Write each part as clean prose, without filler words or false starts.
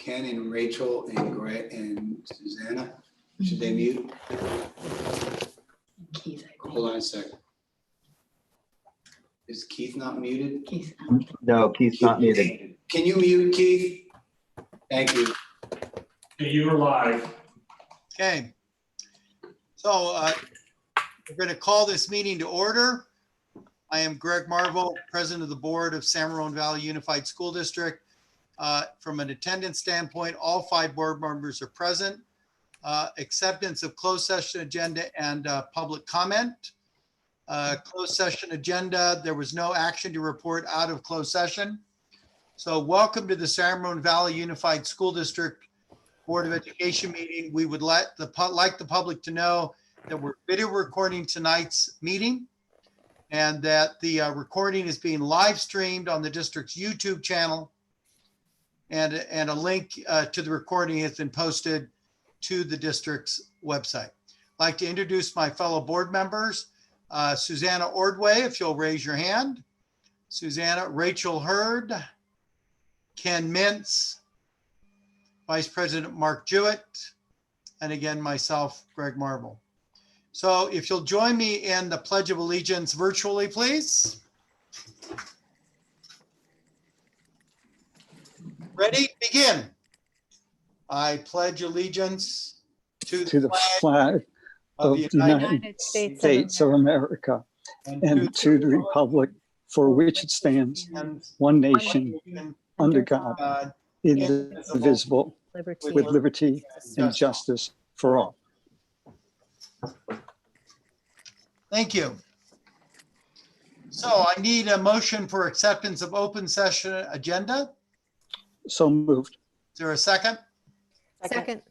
Ken and Rachel and Greg and Susanna. Should they mute? Keith, Hold on a second. Is Keith not muted? Keith. No, Keith's not muted. Can you mute Keith? Thank you. You are live. Okay. So we're going to call this meeting to order. I am Greg Marvel, President of the Board of San Ramon Valley Unified School District. From an attendance standpoint, all 5 board members are present. Acceptance of closed session agenda and public comment. Closed session agenda, there was no action to report out of closed session. So welcome to the San Ramon Valley Unified School District Board of Education meeting. We would like the public to know that we're video recording tonight's meeting and that the recording is being live streamed on the district's YouTube channel. And a link to the recording has been posted to the district's website. I'd like to introduce my fellow board members. Susanna Ordway, if you'll raise your hand. Susanna, Rachel Hurd, Ken Mintz, Vice President Mark Jewett, and again, myself, Greg Marvel. So if you'll join me in the Pledge of Allegiance virtually, please. Ready? Begin. I pledge allegiance to the flag of the United States of America and to the republic for which it stands, one nation, under God, indivisible, with liberty and justice for all. Thank you. So I need a motion for acceptance of open session agenda. So moved. Is there a second? Second.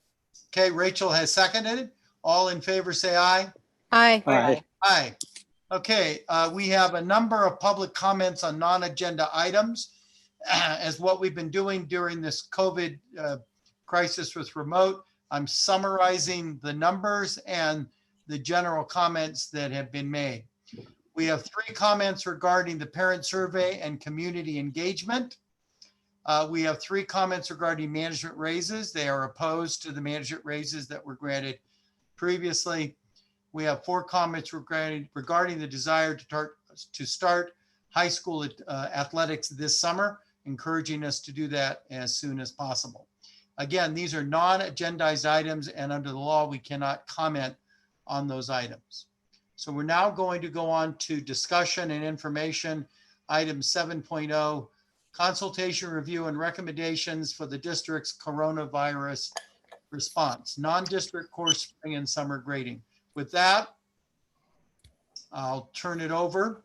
Okay, Rachel has seconded. All in favor, say aye. Aye. Aye. Aye. Okay, we have a number of public comments on non-agenda items. As what we've been doing during this COVID crisis with remote, I'm summarizing the numbers and the general comments that have been made. We have 3 comments regarding the parent survey and community engagement. We have 3 comments regarding management raises. They are opposed to the management raises that were granted previously. We have 4 comments regarding the desire to start high school athletics this summer, encouraging us to do that as soon as possible. Again, these are non-agendized items, and under the law, we cannot comment on those items. So we're now going to go on to discussion and information. Item 7.0, consultation, review, and recommendations for the district's coronavirus response, non-district course spring and summer grading. With that, I'll turn it over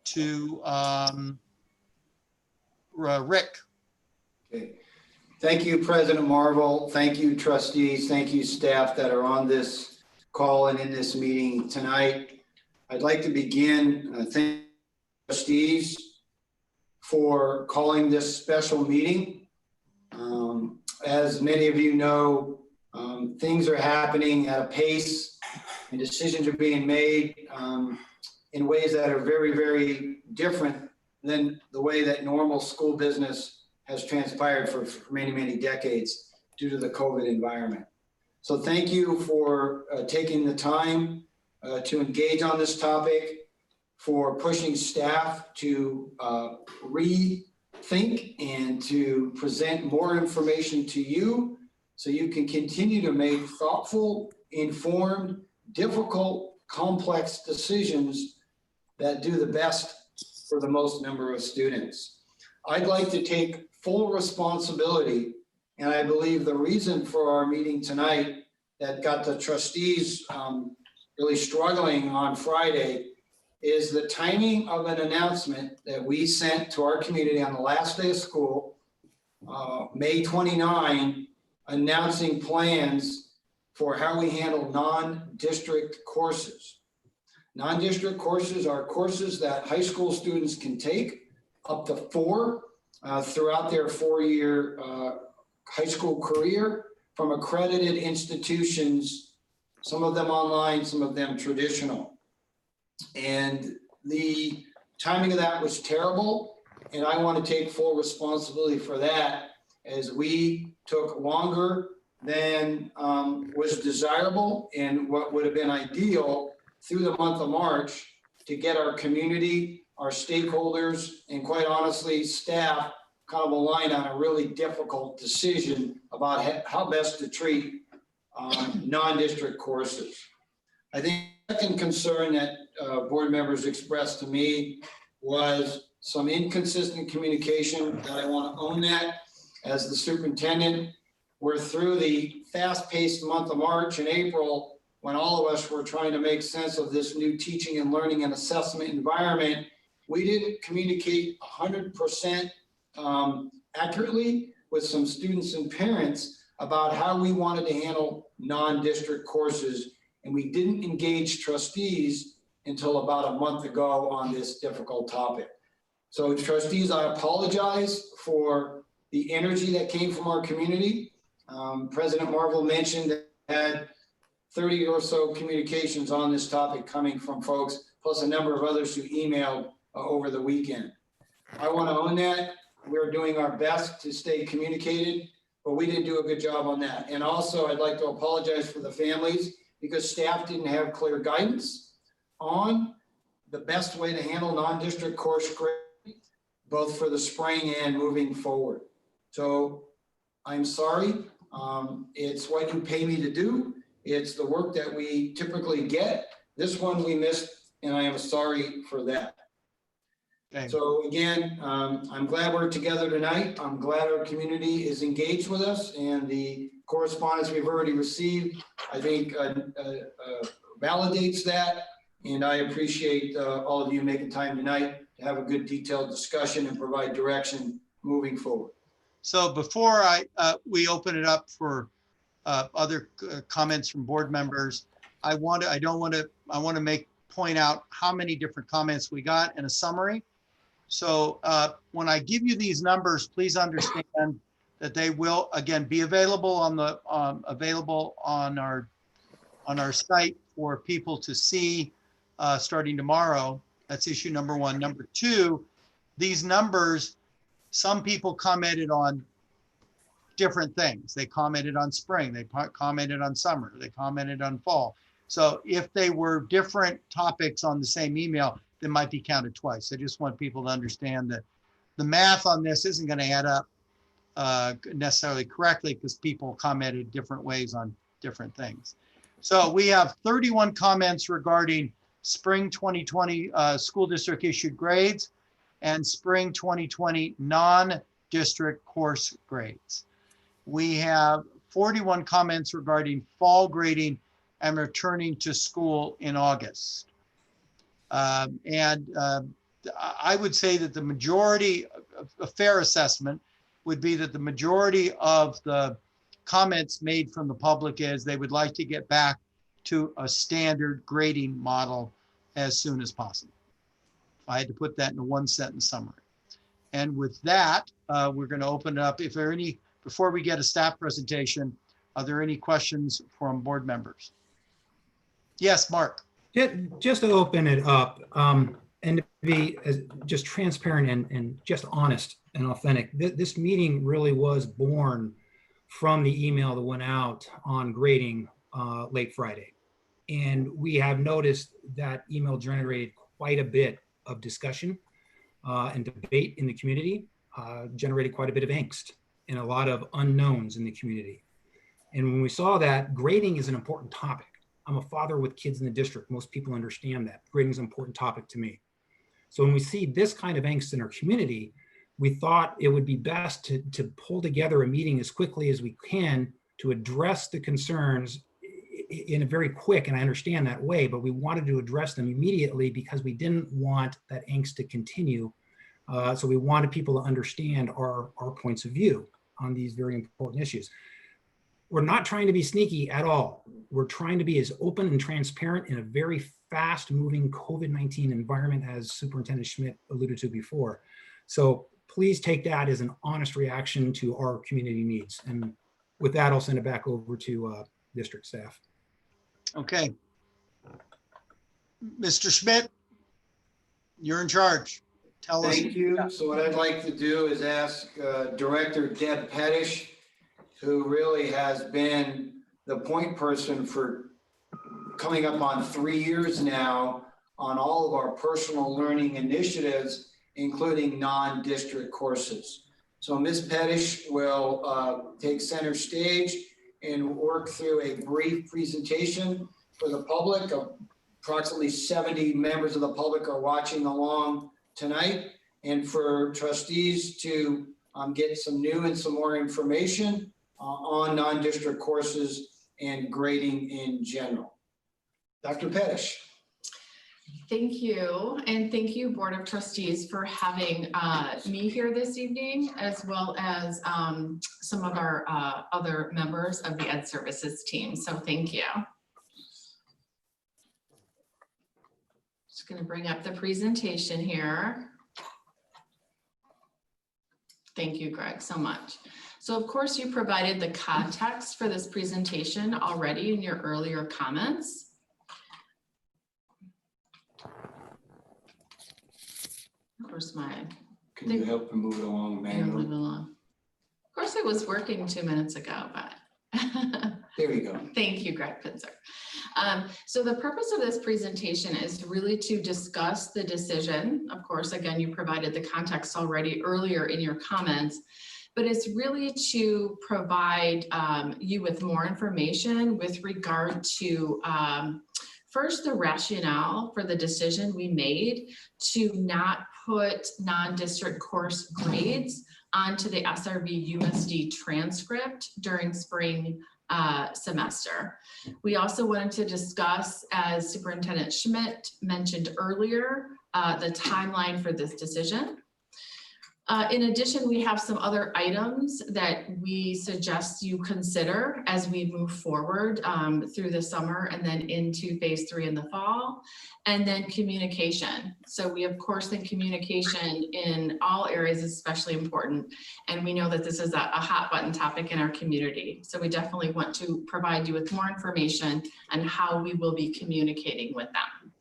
to Rick. Okay. Thank you, President Marvel. Thank you, trustees. Thank you, staff that are on this call and in this meeting tonight. I'd like to begin thanking trustees for calling this special meeting. As many of you know, things are happening at a pace and decisions are being made in ways that are very, very different than the way that normal school business has transpired for many, many decades due to the COVID environment. So thank you for taking the time to engage on this topic, for pushing staff to rethink and to present more information to you so you can continue to make thoughtful, informed, difficult, complex decisions that do the best for the most number of students. I'd like to take full responsibility, and I believe the reason for our meeting tonight that got the trustees really struggling on Friday is the timing of an announcement that we sent to our community on the last day of school, May 29, announcing plans for how we handle non-district courses. Non-district courses are courses that high school students can take, up to 4 throughout their 4-year high school career from accredited institutions, some of them online, some of them traditional. And the timing of that was terrible, and I want to take full responsibility for that as we took longer than was desirable and what would have been ideal through the month of March to get our community, our stakeholders, and quite honestly, staff kind of aligned on a really difficult decision about how best to treat non-district courses. I think the second concern that board members expressed to me was some inconsistent communication, that I want to own that as the superintendent. We're through the fast-paced month of March and April when all of us were trying to make sense of this new teaching and learning and assessment environment. We didn't communicate 100% accurately with some students and parents about how we wanted to handle non-district courses. And we didn't engage trustees until about a month ago on this difficult topic. So trustees, I apologize for the energy that came from our community. President Marvel mentioned that had 30 or so communications on this topic coming from folks, plus a number of others who emailed over the weekend. I want to own that. We're doing our best to stay communicated, but we didn't do a good job on that. And also, I'd like to apologize for the families because staff didn't have clear guidance on the best way to handle non-district course grading, both for the spring and moving forward. So I'm sorry. It's what you pay me to do. It's the work that we typically get. This one we missed, and I am sorry for that. Okay. So again, I'm glad we're together tonight. I'm glad our community is engaged with us, and the correspondence we've already received, I think validates that. And I appreciate all of you making time tonight to have a good detailed discussion and provide direction moving forward. So before we open it up for other comments from board members, I want to point out how many different comments we got in a summary. So when I give you these numbers, please understand that they will again be available on our site for people to see starting tomorrow. That's issue number one. Number two, these numbers, some people commented on different things. They commented on spring, they commented on summer, they commented on fall. So if they were different topics on the same email, they might be counted twice. I just want people to understand that the math on this isn't going to add up necessarily correctly because people commented different ways on different things. So we have 31 comments regarding spring 2020 school district issued grades and spring 2020 non-district course grades. We have 41 comments regarding fall grading and returning to school in August. I would say that the majority, a fair assessment would be that the majority of the comments made from the public is they would like to get back to a standard grading model as soon as possible. I had to put that in a one sentence summary. And with that, we're going to open it up. If there are any, before we get a staff presentation, are there any questions from board members? Yes, Mark. Just to open it up and to be just transparent and just honest and authentic, this meeting really was born from the email that went out on grading late Friday. And we have noticed that email generated quite a bit of discussion and debate in the community, generated quite a bit of angst and a lot of unknowns in the community. And when we saw that, grading is an important topic. I'm a father with kids in the district. Most people understand that. Grading is an important topic to me. So when we see this kind of angst in our community, we thought it would be best to pull together a meeting as quickly as we can to address the concerns in a very quick, and I understand that way, but we wanted to address them immediately because we didn't want that angst to continue. So we wanted people to understand our points of view on these very important issues. We're not trying to be sneaky at all. We're trying to be as open and transparent in a very fast moving COVID-19 environment, as Superintendent Schmidt alluded to before. So please take that as an honest reaction to our community needs. And with that, I'll send it back over to district staff. Okay. Mr. Schmidt, you're in charge. tell us. Thank you. So what I'd like to do is ask Director Deb Pettish, who really has been the point person for coming up on 3 years now on all of our personal learning initiatives, including non-district courses. So Ms. Pettish will take center stage and work through a brief presentation for the public. Approximately 70 members of the public are watching along tonight, and for trustees to get some new and some more information on non-district courses and grading in general. Dr. Pettish. Thank you. And thank you, Board of Trustees, for having me here this evening, as well as some of our other members of the Ed Services team. So thank you. Just going to bring up the presentation here. Thank you, Greg, so much. So of course, you provided the context for this presentation already in your earlier comments. Where's my? Can you help me move it along, manually? Of course, it was working 2 minutes ago, but. There you go. Thank you, Greg Pinzer. So the purpose of this presentation is really to discuss the decision. Of course, again, you provided the context already earlier in your comments, but it's really to provide you with more information with regard to first, the rationale for the decision we made to not put non-district course grades onto the SRVUSD transcript during spring semester. We also wanted to discuss, as Superintendent Schmidt mentioned earlier, the timeline for this decision. In addition, we have some other items that we suggest you consider as we move forward through the summer and then into phase 3 in the fall, and then communication. So we, of course, think communication in all areas is especially important. And we know that this is a hot button topic in our community. So we definitely want to provide you with more information on how we will be communicating with them.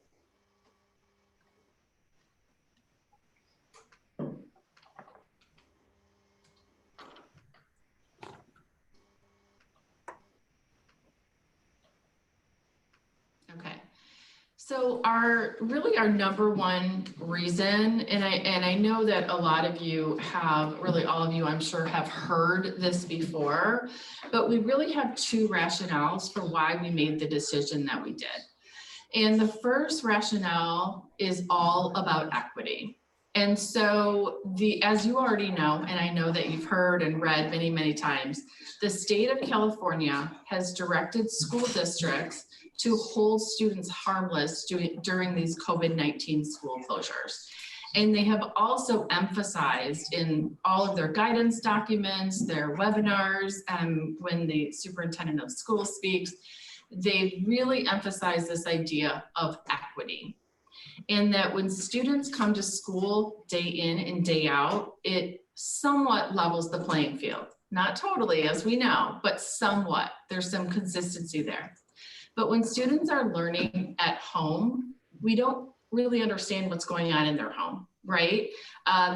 So our number one reason, and I know that a lot of you have, really all of you I'm sure have heard this before, but we really have two rationales for why we made the decision that we did. And the first rationale is all about equity. And so as you already know, and I know that you've heard and read many, many times, the state of California has directed school districts to hold students harmless during these COVID-19 school closures. And they have also emphasized in all of their guidance documents, their webinars, when the superintendent of schools speaks, they really emphasize this idea of equity. And that when students come to school day in and day out, it somewhat levels the playing field. Not totally, as we know, but somewhat. There's some consistency there. But when students are learning at home, we don't really understand what's going on in their home, right?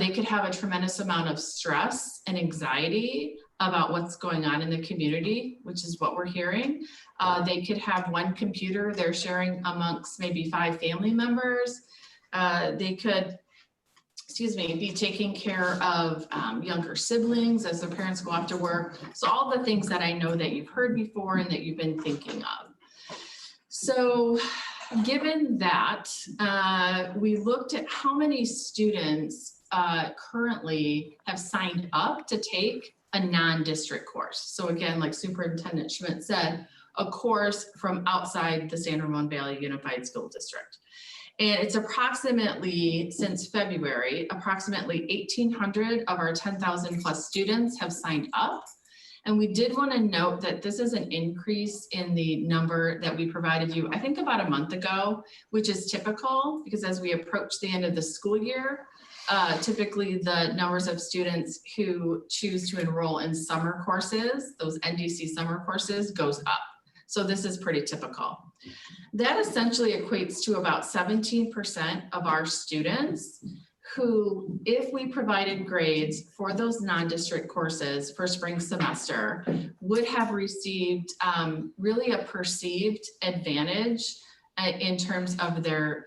They could have a tremendous amount of stress and anxiety about what's going on in the community, which is what we're hearing. They could have one computer they're sharing amongst maybe 5 family members. They could, be taking care of younger siblings as their parents go off to work. So all the things that I know that you've heard before and that you've been thinking of. So given that, we looked at how many students currently have signed up to take a non-district course. So again, like Superintendent Schmidt said, a course from outside the San Ramon Valley Unified School District. And it's approximately, since February, approximately 1,800 of our 10,000 plus students have signed up. And we did want to note that this is an increase in the number that we provided you, I think about a month ago, which is typical because as we approach the end of the school year, typically the numbers of students who choose to enroll in summer courses, those NDC summer courses, goes up. So this is pretty typical. That essentially equates to about 17% of our students who, if we provided grades for those non-district courses for spring semester, would have received really a perceived advantage in terms of their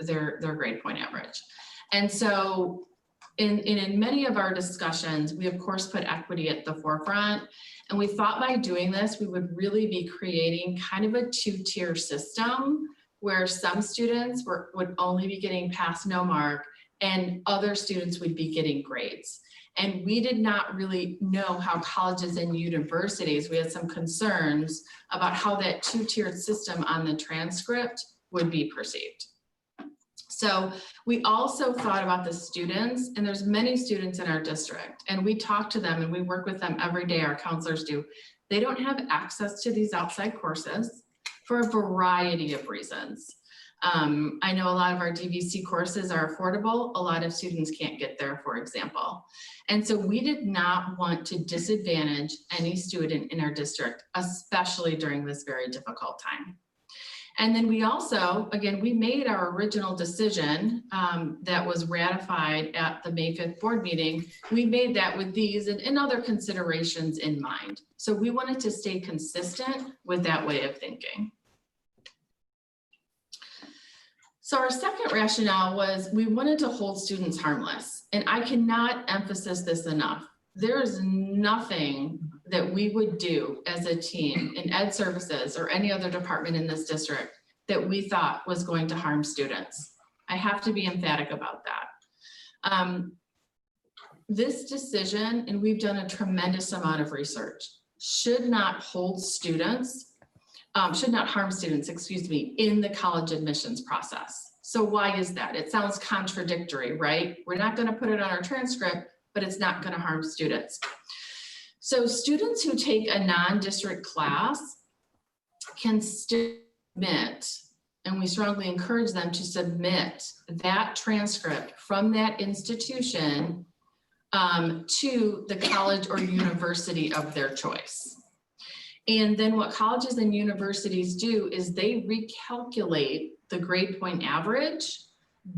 grade point average. And so in many of our discussions, we of course put equity at the forefront. And we thought by doing this, we would really be creating kind of a two-tier system where some students would only be getting pass no mark and other students would be getting grades. And we did not really know how colleges and universities, we had some concerns about how that two-tiered system on the transcript would be perceived. So we also thought about the students, and there's many students in our district, and we talk to them and we work with them every day, our counselors do. They don't have access to these outside courses for a variety of reasons. I know a lot of our DVC courses are affordable. A lot of students can't get there, for example. And so we did not want to disadvantage any student in our district, especially during this very difficult time. And then we also, again, we made our original decision that was ratified at the May 5th board meeting. We made that with these and other considerations in mind. So we wanted to stay consistent with that way of thinking. So our second rationale was we wanted to hold students harmless. And I cannot emphasize this enough. There is nothing that we would do as a team in ed services or any other department in this district that we thought was going to harm students. I have to be emphatic about that. This decision, and we've done a tremendous amount of research, should not hold students, should not harm students, excuse me, in the college admissions process. So why is that? It sounds contradictory, right? We're not going to put it on our transcript, but it's not going to harm students. So students who take a non-district class can still submit, and we strongly encourage them to submit that transcript from that institution to the college or university of their choice. And then what colleges and universities do is they recalculate the grade point average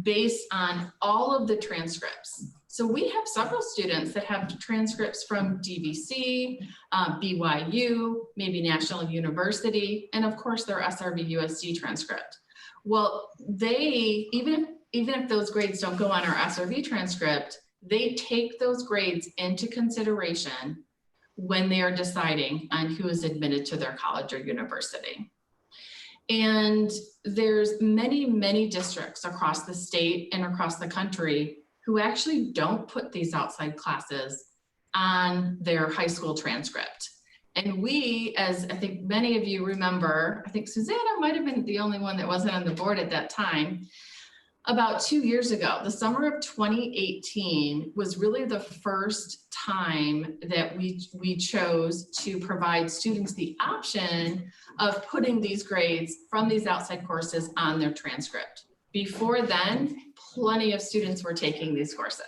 based on all of the transcripts. So we have several students that have transcripts from DVC, BYU, maybe National University, and of course their SRVUSD transcript. Well, they, even if those grades don't go on our SRV transcript, they take those grades into consideration when they are deciding on who is admitted to their college or university. And there's many, many districts across the state and across the country who actually don't put these outside classes on their high school transcript. And we, as I think many of you remember, I think Susanna might have been the only one that wasn't on the board at that time, about 2 years ago, the summer of 2018 was really the first time that we chose to provide students the option of putting these grades from these outside courses on their transcript. Before then, plenty of students were taking these courses.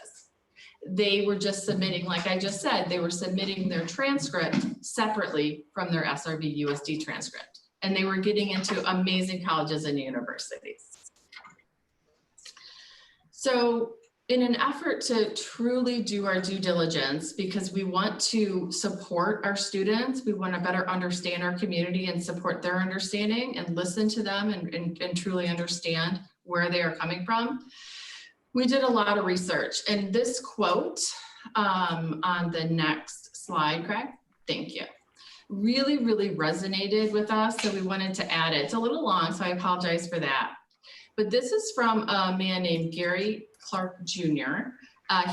They were just submitting, like I just said, they were submitting their transcript separately from their SRVUSD transcript. And they were getting into amazing colleges and universities. So in an effort to truly do our due diligence, because we want to support our students, we want to better understand our community and support their understanding and listen to them and truly understand where they are coming from. We did a lot of research, and this quote on the next slide, Craig, thank you, really, really resonated with us. So we wanted to add it. It's a little long, so I apologize for that. But this is from a man named Gary Clark Jr.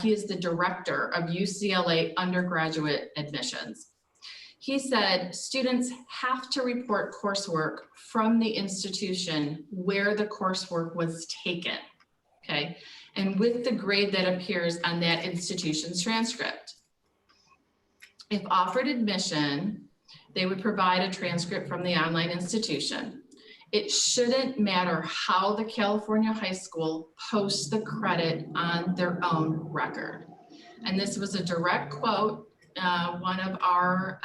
He is the director of UCLA undergraduate admissions. He said, students have to report coursework from the institution where the coursework was taken, okay? And with the grade that appears on that institution's transcript. If offered admission, they would provide a transcript from the online institution. It shouldn't matter how the California high school posts the credit on their own record. And this was a direct quote. One of our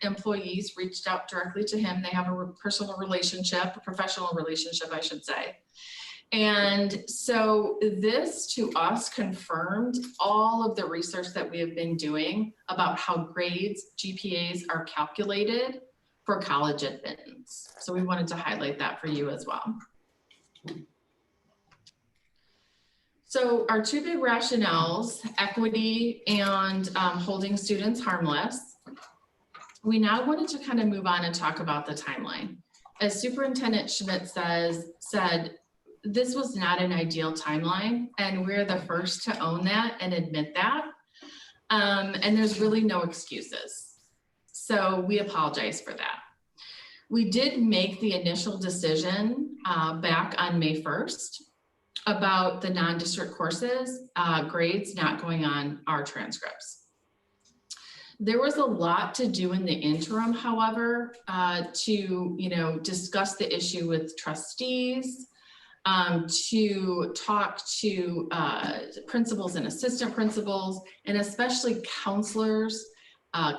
employees reached out directly to him. They have a personal relationship, a professional relationship, I should say. And so this to us confirmed all of the research that we have been doing about how grades, GPAs are calculated for college admittance. So we wanted to highlight that for you as well. So our two big rationales, equity and holding students harmless. We now wanted to kind of move on and talk about the timeline. As Superintendent Schmidt said, this was not an ideal timeline, and we're the first to own that and admit that. And there's really no excuses. So we apologize for that. We did make the initial decision back on May 1st about the non-district courses, grades not going on our transcripts. There was a lot to do in the interim, however, to discuss the issue with trustees, to talk to principals and assistant principals, and especially counselors,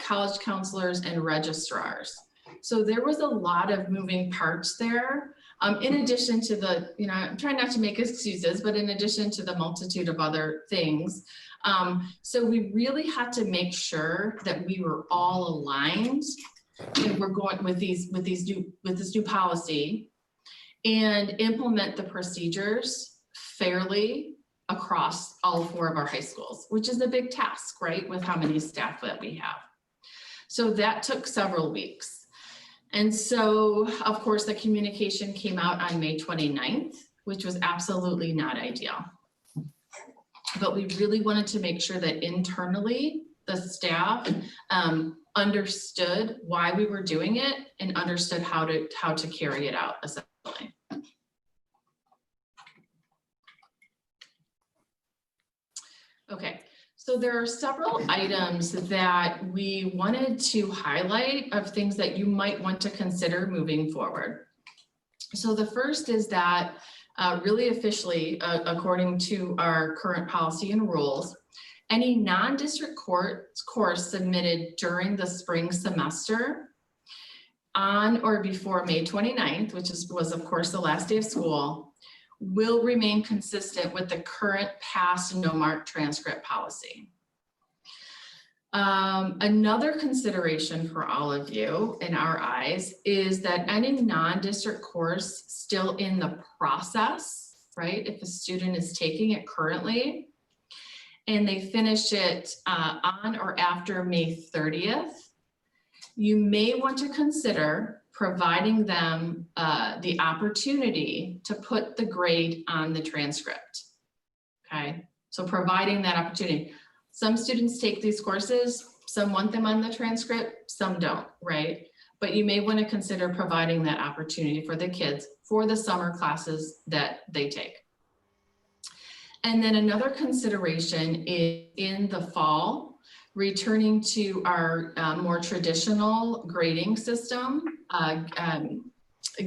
college counselors, and registrars. So there was a lot of moving parts there. In addition to the, I'm trying not to make excuses, but in addition to the multitude of other things. So we really had to make sure that we were all aligned and we're going with this new policy and implement the procedures fairly across all 4 of our high schools, which is a big task, right? With how many staff that we have. So that took several weeks. And so, of course, the communication came out on May 29th, which was absolutely not ideal. But we really wanted to make sure that internally, the staff understood why we were doing it and understood how to carry it out, essentially. Okay. So there are several items that we wanted to highlight of things that you might want to consider moving forward. So the first is that really officially, according to our current policy and rules, any non-district course submitted during the spring semester on or before May 29th, which was of course the last day of school, will remain consistent with the current pass no mark transcript policy. Another consideration for all of you in our eyes is that any non-district course still in the process, right? If a student is taking it currently and they finish it on or after May 30th, you may want to consider providing them the opportunity to put the grade on the transcript, okay? So providing that opportunity. Some students take these courses, some want them on the transcript, some don't, right? But you may want to consider providing that opportunity for the kids for the summer classes that they take. And then another consideration is in the fall, returning to our more traditional grading system,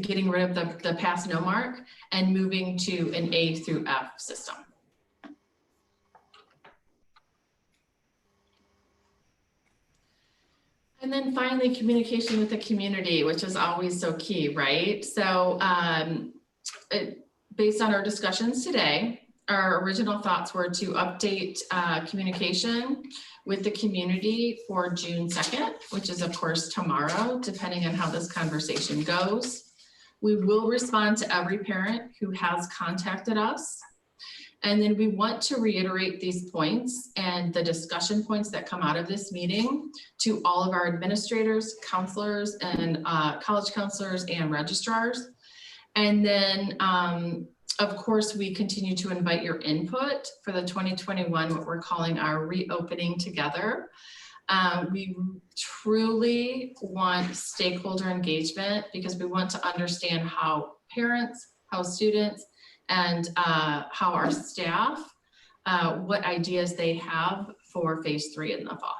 getting rid of the pass no mark and moving to an A through F system. And then finally, communication with the community, which is always so key, right? So based on our discussions today, our original thoughts were to update communication with the community for June 2nd, which is of course tomorrow, depending on how this conversation goes. We will respond to every parent who has contacted us. And then we want to reiterate these points and the discussion points that come out of this meeting to all of our administrators, counselors, and college counselors and registrars. And then, of course, we continue to invite your input for the 2021, what we're calling our reopening together. We truly want stakeholder engagement because we want to understand how parents, how students, and how our staff, what ideas they have for phase 3 in the fall.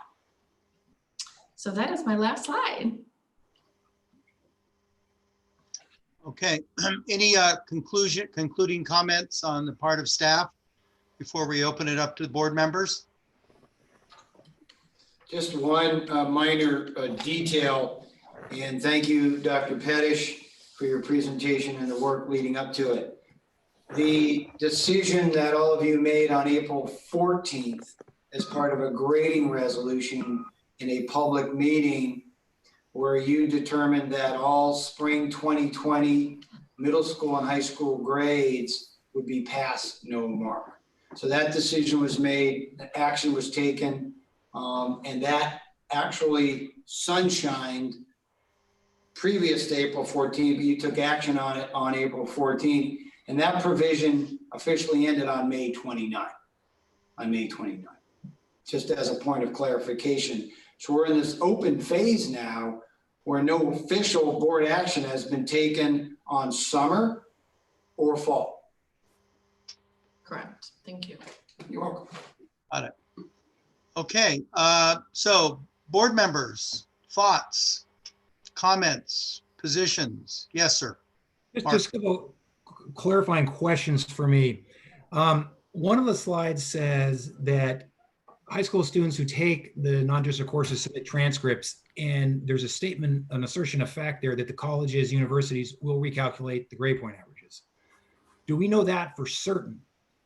So that is my last slide. Okay, any concluding comments on the part of staff before we open it up to the board members? Just one minor detail, and thank you, Dr. Pettish, for your presentation and the work leading up to it. the decision that all of you made on April 14th as part of a grading resolution in a public meeting where you determined that all spring 2020 middle school and high school grades would be pass no mark. So that decision was made, action was taken, and that actually sunshined previous to April 14th, but you took action on it on April 14th, and that provision officially ended on May 29th. On May 29th, just as a point of clarification. So we're in this open phase now where no official board action has been taken on summer or fall. Correct. Thank you. You're welcome. Got it. Okay, so board members, thoughts, comments, positions? Yes, sir. Just a couple clarifying questions for me. One of the slides says that high school students who take the non-district courses submit transcripts, and there's a statement, an assertion of fact there that the colleges, universities will recalculate the grade point averages. Do we know that for certain?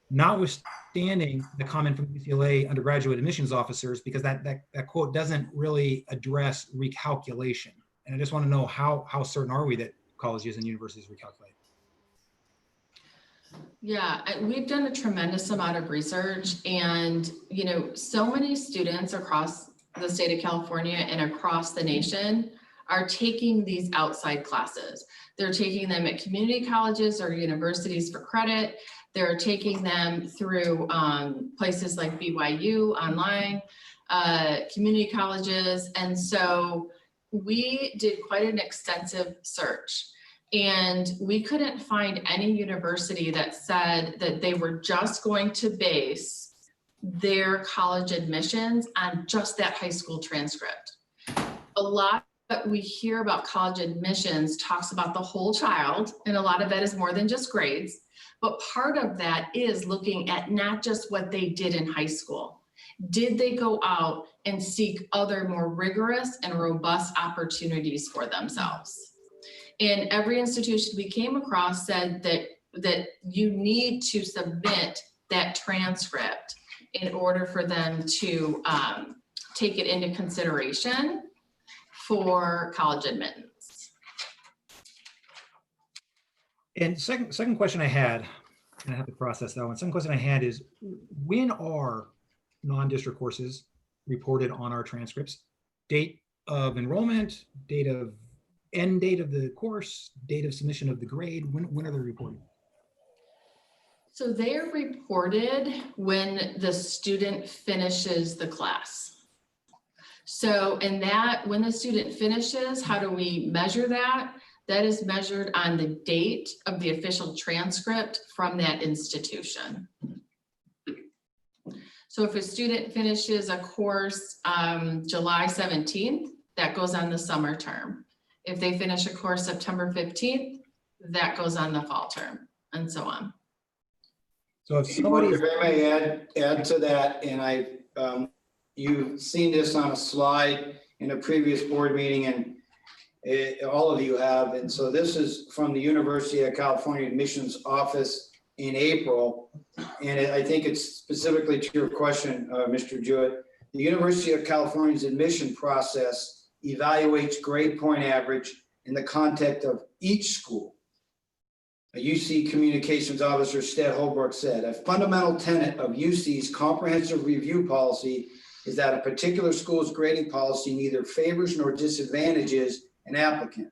Notwithstanding the comment from UCLA undergraduate admissions officers, because that quote doesn't really address recalculation. And I just want to know how certain are we that colleges and universities recalculate? Yeah, we've done a tremendous amount of research, and so many students across the state of California and across the nation are taking these outside classes. They're taking them at community colleges or universities for credit. They're taking them through places like BYU online, community colleges. And so we did quite an extensive search, and we couldn't find any university that said that they were just going to base their college admissions on just that high school transcript. A lot that we hear about college admissions talks about the whole child, and a lot of that is more than just grades, but part of that is looking at not just what they did in high school. Did they go out and seek other more rigorous and robust opportunities for themselves? And every institution we came across said that you need to submit that transcript in order for them to take it into consideration for college admittance. And second question I had, and I have to process that one. Second question I had is, when are non-district courses reported on our transcripts? Date of enrollment, end date of the course, date of submission of the grade. When are they reported? So they're reported when the student finishes the class. So when the student finishes, how do we measure that? That is measured on the date of the official transcript from that institution. So if a student finishes a course July 17th, that goes on the summer term. If they finish a course September 15th, that goes on the fall term, and so on. So if somebody, If I may add to that, and you've seen this on a slide in a previous board meeting, and all of you have, and so this is from the University of California Admissions Office in April, and I think it's specifically to your question, Mr. Jewett. The University of California's admission process evaluates grade point average in the context of each school. A UC Communications Officer, Stead Holbrook, said, a fundamental tenet of UC's comprehensive review policy is that a particular school's grading policy neither favors nor disadvantages an applicant.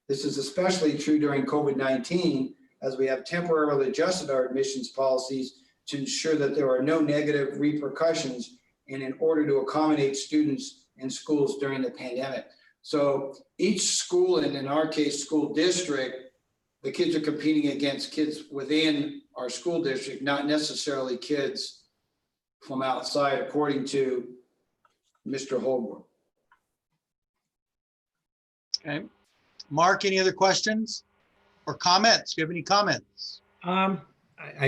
This is especially true during COVID-19, as we have temporarily adjusted our admissions policies to ensure that there are no negative repercussions and in order to accommodate students and schools during the pandemic. So each school, and in our case, school district, the kids are competing against kids within our school district, not necessarily kids from outside, according to Mr. Holbrook. Okay. Mark, any other questions or comments? Do you have any comments? I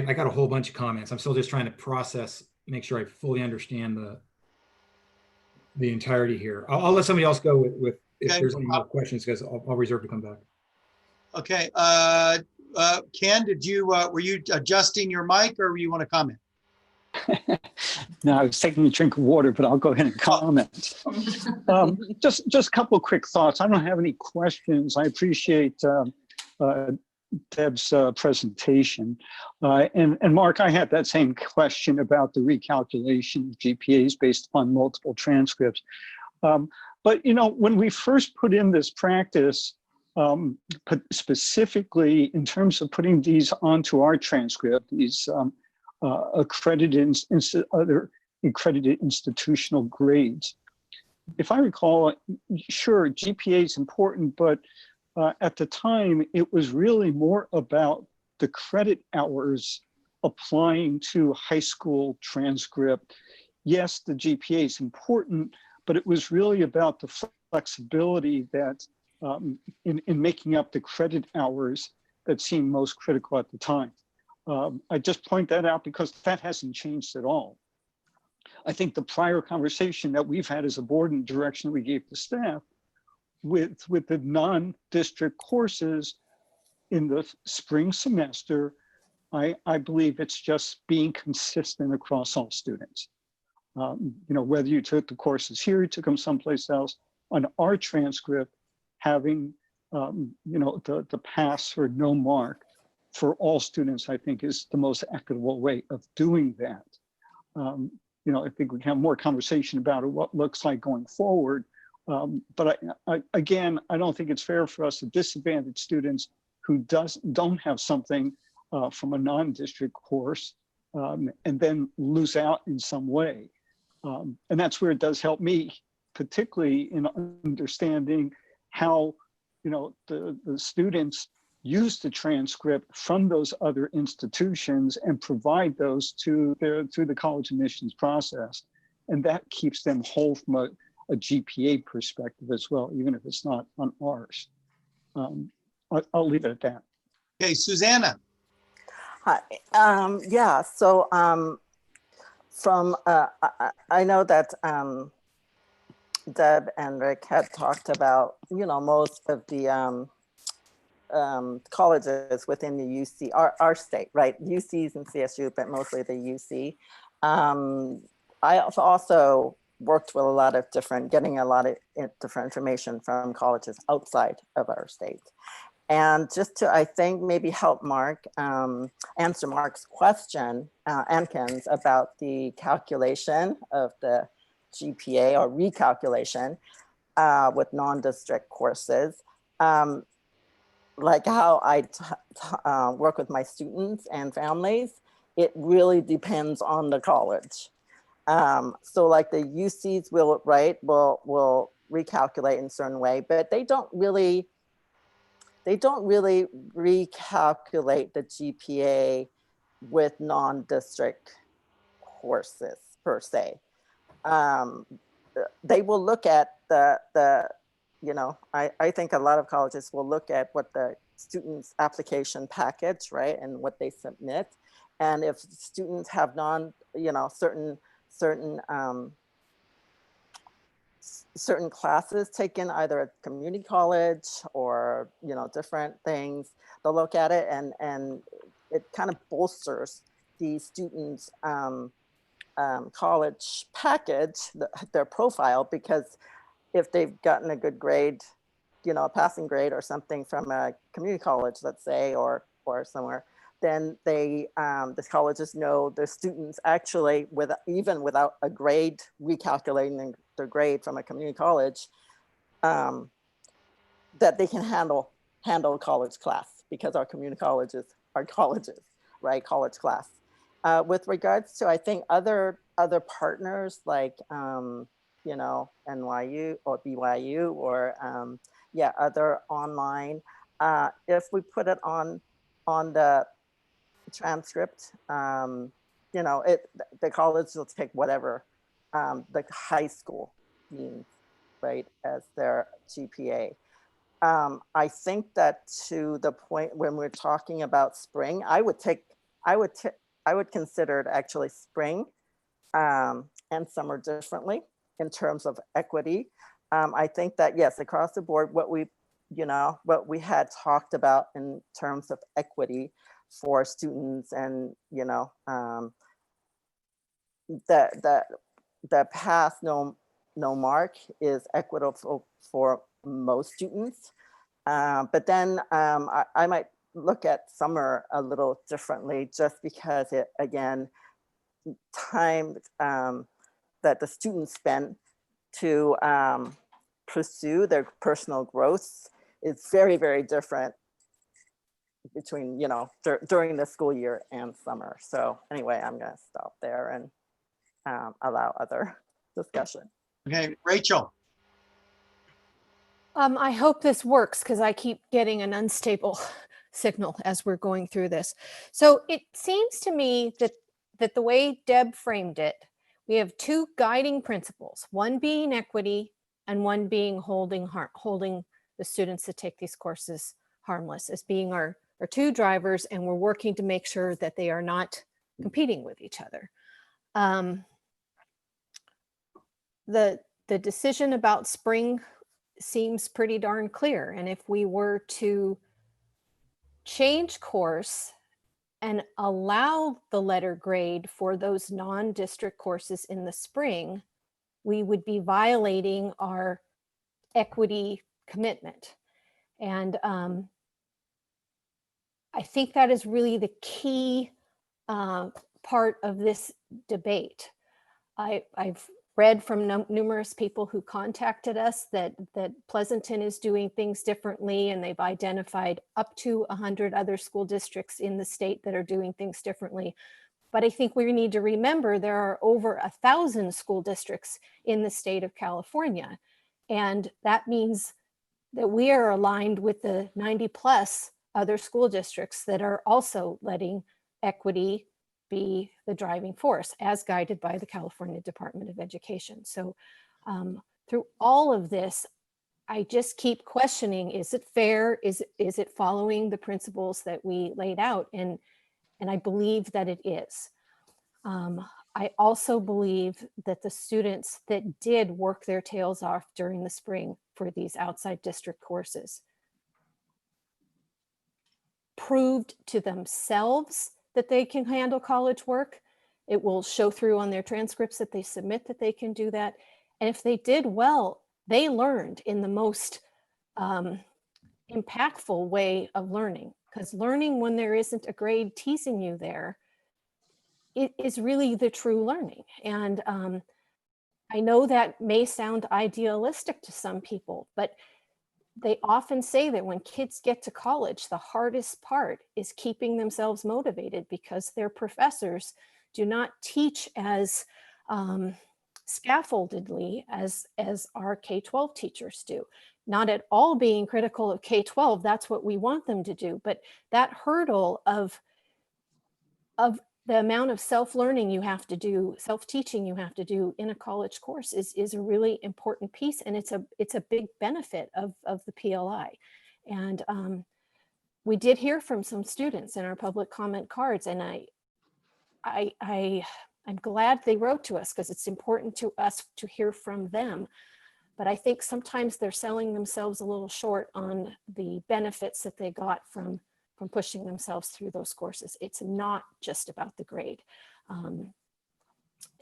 got a whole bunch of comments. I'm still just trying to process, make sure I fully understand the entirety here. I'll let somebody else go with if Okay. there's any more questions, because I'll reserve to come back. Okay. Ken, were you adjusting your mic or you want to comment? No, I was taking a drink of water, but I'll go ahead and comment. Just a couple of quick thoughts. I don't have any questions. I appreciate Deb's presentation. And Mark, I had that same question about the recalculation of GPAs based upon multiple transcripts. But, you know, when we first put in this practice, specifically in terms of putting these onto our transcript, these other accredited institutional grades. If I recall, sure, GPA is important, but at the time, it was really more about the credit hours applying to high school transcript. Yes, the GPA is important, but it was really about the flexibility that in making up the credit hours that seemed most critical at the time. I just point that out because that hasn't changed at all. I think the prior conversation that we've had as a board and direction we gave to staff with the non-district courses in the spring semester, I believe it's just being consistent across all students. You know, whether you took the courses here, you took them someplace else, on our transcript, having you know, the pass or no mark for all students, I think is the most equitable way of doing that. You know, I think we can have more conversation about what looks like going forward. But again, I don't think it's fair for us to disadvantage students who don't have something from a non-district course and then lose out in some way. And that's where it does help me, particularly in understanding how, you know, the students use the transcript from those other institutions and provide those to through the college admissions process. And that keeps them whole from a GPA perspective as well, even if it's not on ours. I'll leave it at that. Okay, Susanna. Hi. Yeah, so from I know that Deb and Rick had talked about, you know, most of the colleges within the UC, our state, right? UCs and CSU, but mostly the UC. I also worked with a lot of getting a lot of different information from colleges outside of our state. And just to, I think, maybe help Mark answer Mark's question, Ankins, about the calculation of the GPA or recalculation with non-district courses. Like how I work with my students and families, it really depends on the college. So like the UCs will recalculate in a certain way, but they don't really recalculate the GPA with non-district courses per se. They will look at you know, I think a lot of colleges will look at what the student's application package, right, and what they submit. And if students have you know, certain classes taken either at community college or, you know, different things, they'll look at it and it kind of bolsters the students' college package, their profile, because if they've gotten a good grade, you know, a passing grade or something from a community college, let's say, or somewhere, then the colleges know the students actually, even without a grade, recalculating their grade from a community college, that they can handle a college class, because our community colleges are colleges, right? College class. With regards to, I think, other partners like, you know, NYU or BYU or yeah, other online, if we put it on the transcript, you know, the college will take whatever the high school means, right, as their GPA. I think that to the point when we're talking about spring, I would consider it actually spring and summer differently in terms of equity. I think that, yes, across the board, what we you know, what we had talked about in terms of equity for students, and, you know, the path no mark is equitable for most students. But then I might look at summer a little differently, just because it, again, time that the students spend to pursue their personal growth is very, very different between, you know, during the school year and summer. So anyway, I'm going to stop there and allow other discussion. Okay, Rachel. I hope this works because I keep getting an unstable signal as we're going through this. So it seems to me that the way Deb framed it, we have two guiding principles, one being equity and one being holding the students that take these courses harmless, as being our two drivers, and we're working to make sure that they are not competing with each other. The decision about spring seems pretty darn clear. And if we were to change course and allow the letter grade for those non-district courses in the spring, we would be violating our equity commitment. And I think that is really the key part of this debate. I've read from numerous people who contacted us that Pleasanton is doing things differently, and they've identified up to 100 other school districts in the state that are doing things differently. But I think we need to remember there are over 1,000 school districts in the state of California. And that means that we are aligned with the 90 plus other school districts that are also letting equity be the driving force, as guided by the California Department of Education. So through all of this, I just keep questioning, is it fair? Is it following the principles that we laid out? And I believe that it is. I also believe that the students that did work their tails off during the spring for these outside district courses proved to themselves that they can handle college work. It will show through on their transcripts that they submit that they can do that. And if they did well, they learned in the most impactful way of learning, because learning when there isn't a grade teasing you there, it is really the true learning. And I know that may sound idealistic to some people, but they often say that when kids get to college, the hardest part is keeping themselves motivated, because their professors do not teach as scaffoldedly as our K-12 teachers do. Not at all being critical of K-12, that's what we want them to do, but that hurdle of the amount of self-learning you have to do, self-teaching you have to do in a college course is a really important piece, and it's a big benefit of the PLI. And we did hear from some students in our public comment cards, and I'm glad they wrote to us, because it's important to us to hear from them. But I think sometimes they're selling themselves a little short on the benefits that they got from pushing themselves through those courses. It's not just about the grade.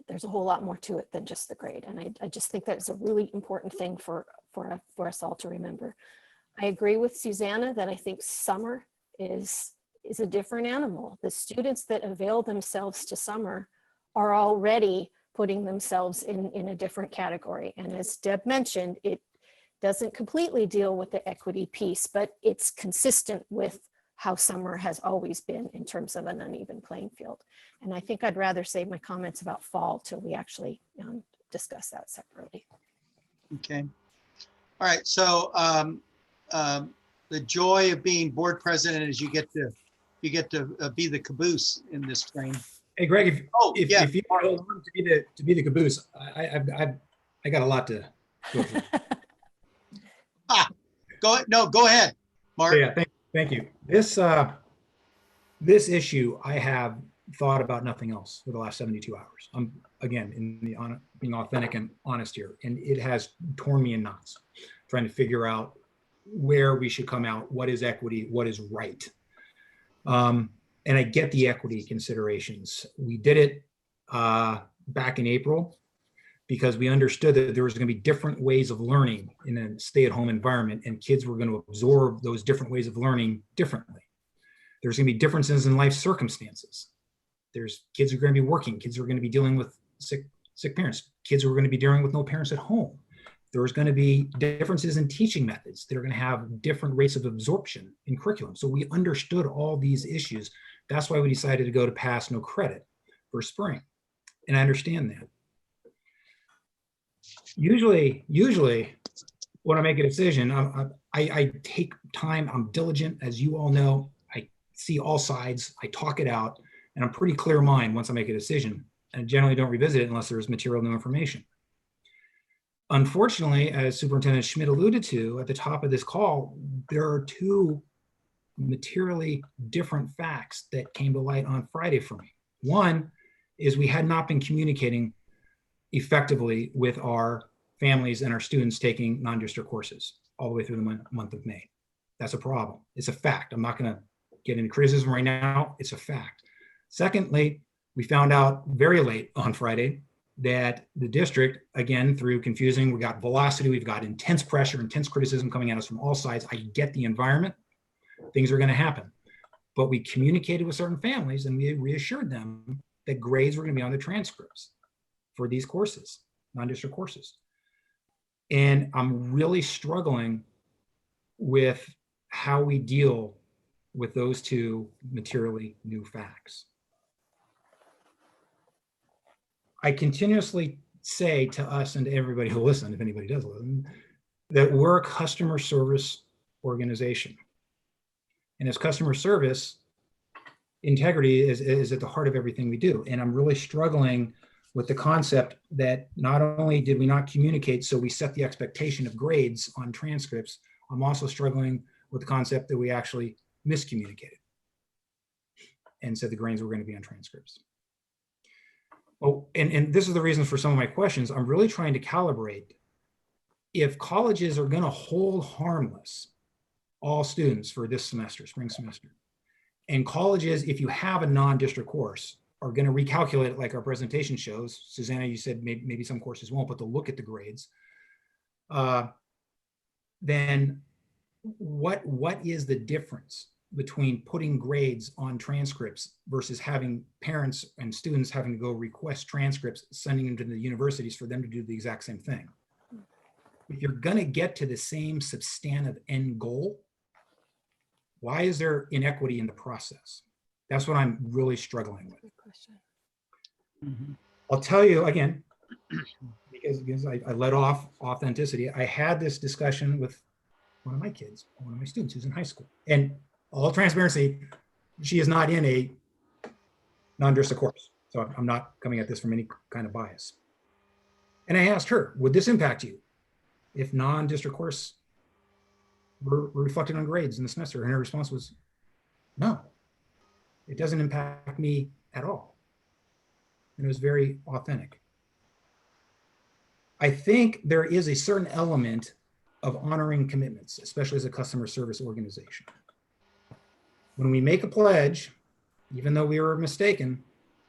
There's a whole lot more to it than just the grade. And I just think that's a really important thing for us all to remember. I agree with Susanna that I think summer is a different animal. The students that avail themselves to summer are already putting themselves in a different category. And as Deb mentioned, it doesn't completely deal with the equity piece, but it's consistent with how summer has always been in terms of an uneven playing field. And I think I'd rather save my comments about fall till we actually discuss that separately. Okay. All right. So the joy of being board president is you get to be the caboose in this train. Hey, Greg, if yeah. you want to be the caboose, I got a lot to go through. Go ahead, Mark. Yeah, thank you. This issue, I have thought about nothing else for the last 72 hours. I'm again being authentic and honest here, and it has torn me in knots, trying to figure out where we should come out, what is equity, what is right. And I get the equity considerations. We did it back in April because we understood that there was going to be different ways of learning in a stay-at-home environment, and kids were going to absorb those different ways of learning differently. There's going to be differences in life circumstances. There's kids who are going to be working, kids who are going to be dealing with sick parents, kids who are going to be dealing with no parents at home. There's going to be differences in teaching methods that are going to have different rates of absorption in curriculum. So we understood all these issues. That's why we decided to go to pass no credit for spring. And I understand that. Usually when I make a decision, I take time, I'm diligent, as you all know. I see all sides, I talk it out, and I'm pretty clear mind once I make a decision. And I generally don't revisit it unless there's material new information. Unfortunately, as Superintendent Schmidt alluded to at the top of this call, there are two materially different facts that came to light on Friday for me. One is we had not been communicating effectively with our families and our students taking non-district courses all the way through the month of May. That's a problem. It's a fact. I'm not going to get into criticism right now. It's a fact. Secondly, we found out very late on Friday that the district, again, through confusing, we got velocity, we've got intense pressure, intense criticism coming at us from all sides. I get the environment. Things are going to happen. But we communicated with certain families and we reassured them that grades were going to be on the transcripts for these courses, non-district courses. And I'm really struggling with how we deal with those two materially new facts. I continuously say to us and to everybody who listens, if anybody does listen, that we're a customer service organization. And as customer service, integrity is at the heart of everything we do. And I'm really struggling with the concept that not only did we not communicate, so we set the expectation of grades on transcripts, I'm also struggling with the concept that we actually miscommunicated and said the grades were going to be on transcripts. Oh, and this is the reason for some of my questions. I'm really trying to calibrate if colleges are going to hold harmless all students for this semester, spring semester. And colleges, if you have a non-district course, are going to recalculate it like our presentation shows. Susanna, you said maybe some courses won't, but they'll look at the grades. Then what is the difference between putting grades on transcripts versus having parents and students having to go request transcripts, sending them to the universities for them to do the exact same thing? If you're going to get to the same substantive end goal, why is there inequity in the process? That's what I'm really struggling with. Good question. Mhm. I'll tell you again, because I let off authenticity. I had this discussion with one of my kids, one of my students who's in high school. And all transparency, she is not in a non-district course. So I'm not coming at this from any kind of bias. And I asked her, would this impact you if non-district course were reflected on grades in the semester? And her response was, no, it doesn't impact me at all. And it was very authentic. I think there is a certain element of honoring commitments, especially as a customer service organization. When we make a pledge, even though we were mistaken,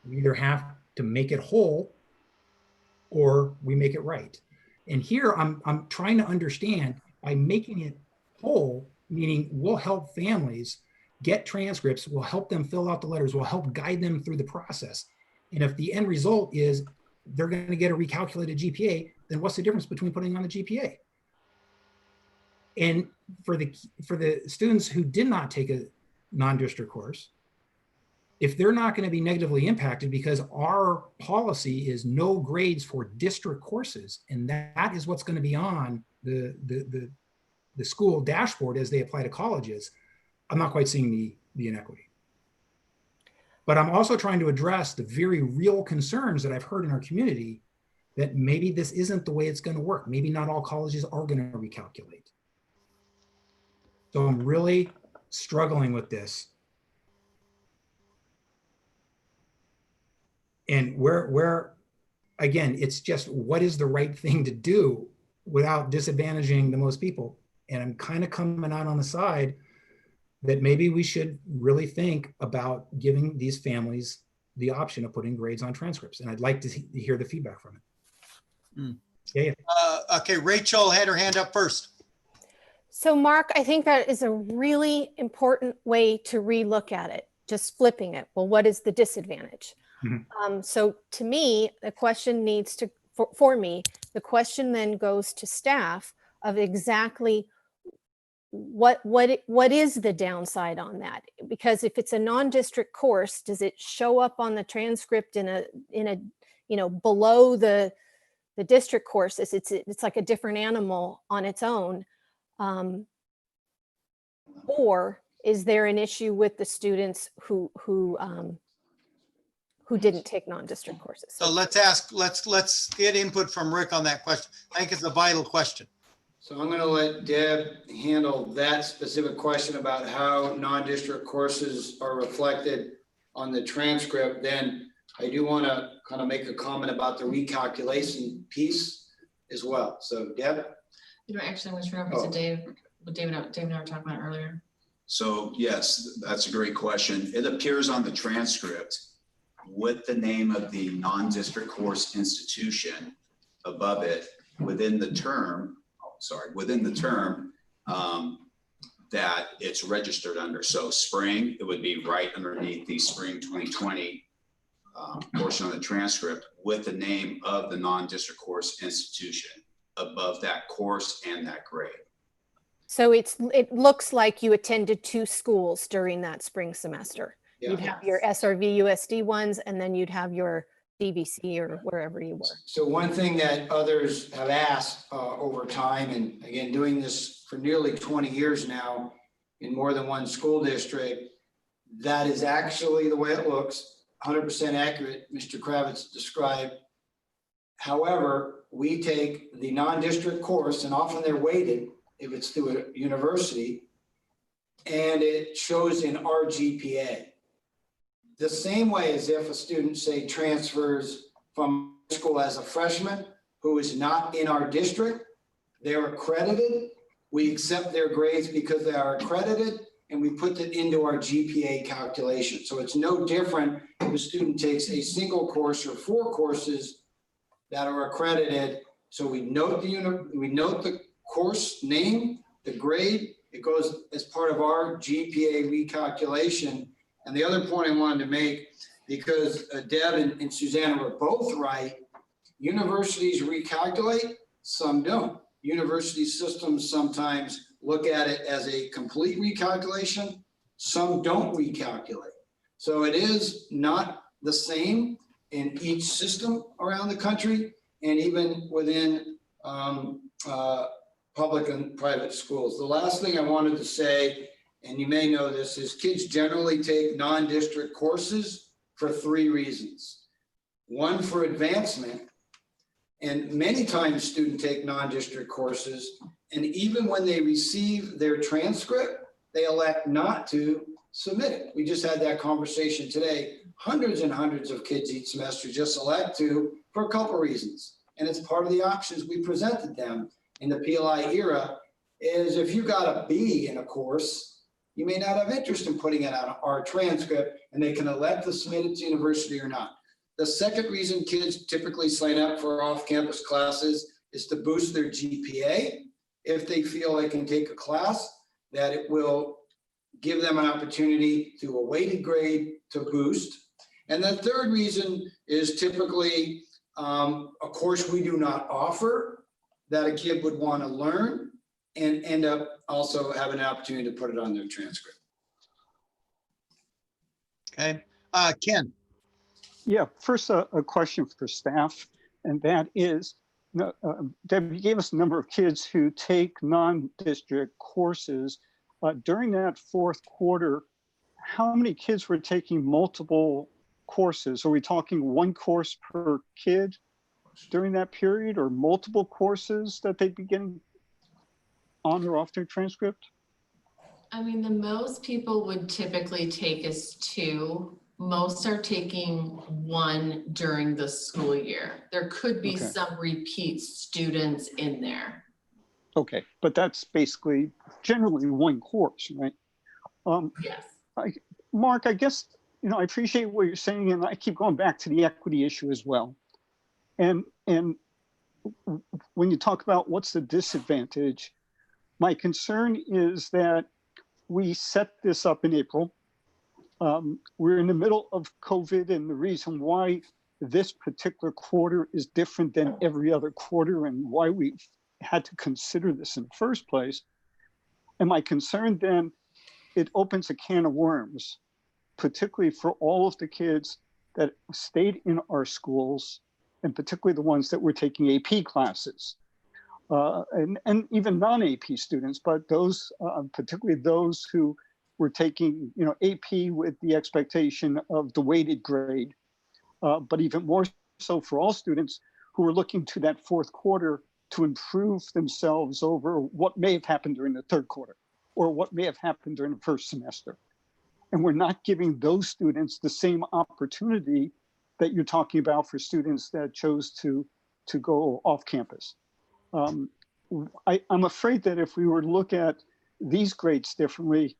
we either have to make it whole or we make it right. And here I'm trying to understand, by making it whole, meaning we'll help families get transcripts, we'll help them fill out the letters, we'll help guide them through the process. And if the end result is they're going to get a recalculated GPA, then what's the difference between putting on the GPA? And for the students who did not take a non-district course, if they're not going to be negatively impacted because our policy is no grades for district courses, and that is what's going to be on the school dashboard as they apply to colleges, I'm not quite seeing the inequity. But I'm also trying to address the very real concerns that I've heard in our community that maybe this isn't the way it's going to work. Maybe not all colleges are going to recalculate. So I'm really struggling with this. And where again, it's just what is the right thing to do without disadvantaging the most people. And I'm kind of coming out on the side that maybe we should really think about giving these families the option of putting grades on transcripts. And I'd like to hear the feedback from it. Yeah. Okay, Rachel had her hand up first. So Mark, I think that is a really important way to relook at it, just flipping it. Well, what is the disadvantage? So to me, the question needs to, for me, the question then goes to staff of exactly what is the downside on that? Because if it's a non-district course, does it show up on the transcript in a you know, below the district courses? It's like a different animal on its own. Or is there an issue with the students who didn't take non-district courses? So let's get input from Rick on that question. I think it's a vital question. So I'm going to let Deb handle that specific question about how non-district courses are reflected on the transcript. Then I do want to kind of make a comment about the recalculation piece as well. So Deb? You know, actually, I'm going to turn over to Dave. What Dave and I were talking about earlier. So yes, that's a great question. It appears on the transcript with the name of the non-district course institution above it within the term, that it's registered under. So spring, it would be right underneath the spring 2020 portion of the transcript with the name of the non-district course institution above that course and that grade. So it looks like you attended 2 schools during that spring semester. Yeah. You'd have your SRVUSD ones, and then you'd have your DVC or wherever you were. So one thing that others have asked over time, and again, doing this for nearly 20 years now in more than one school district, that is actually the way it looks, 100% accurate, Mr. Kravitz described. However, we take the non-district course, and often they're weighted if it's through a university, and it shows in our GPA. The same way as if a student, say, transfers from school as a freshman who is not in our district, they're accredited. We accept their grades because they are accredited, and we put it into our GPA calculation. So it's no different if a student takes a single course or 4 courses that are accredited. So we note the course name, the grade, it goes as part of our GPA recalculation. And the other point I wanted to make, because Deb and Susanna were both right, universities recalculate, some don't. University systems sometimes look at it as a complete recalculation, some don't recalculate. So it is not the same in each system around the country, and even within public and private schools. The last thing I wanted to say, and you may know this, is kids generally take non-district courses for 3 reasons. 1, for advancement, and many times students take non-district courses, and even when they receive their transcript, they elect not to submit it. We just had that conversation today. Hundreds and hundreds of kids each semester just elect to for a couple reasons. And it's part of the options we presented them in the PLI era, is if you got a B in a course, you may not have interest in putting it on our transcript, and they can elect to submit it to university or not. The second reason kids typically sign up for off-campus classes is to boost their GPA. If they feel they can take a class, that it will give them an opportunity through a weighted grade to boost. And the third reason is typically a course we do not offer that a kid would want to learn and end up also having an opportunity to put it on their transcript. Okay, Ken. Yeah, first a question for staff, and that is, Deb, you gave us a number of kids who take non-district courses. During that 4th quarter, how many kids were taking multiple courses? Are we talking 1 course per kid during that period, or multiple courses that they'd be getting on or off their transcript? I mean, the most people would typically take is 2. Most are taking 1 during the school year. There could be some repeat students in there. Okay, but that's basically generally one course, right? Yes. Mark, I guess, I appreciate what you're saying, and I keep going back to the equity issue as well. And when you talk about what's the disadvantage, my concern is that we set this up in April. We're in the middle of COVID, and the reason why this particular quarter is different than every other quarter and why we had to consider this in the first place. And my concern then, it opens a can of worms, particularly for all of the kids that stayed in our schools, and particularly the ones that were taking AP classes, and even non-AP students, but those, particularly those who were taking, AP with the expectation of the weighted grade, but even more so for all students who were looking to that fourth quarter to improve themselves over what may have happened during the third quarter or what may have happened during the first semester. And we're not giving those students the same opportunity that you're talking about for students that chose to go off campus. I'm afraid that if we were to look at these grades differently,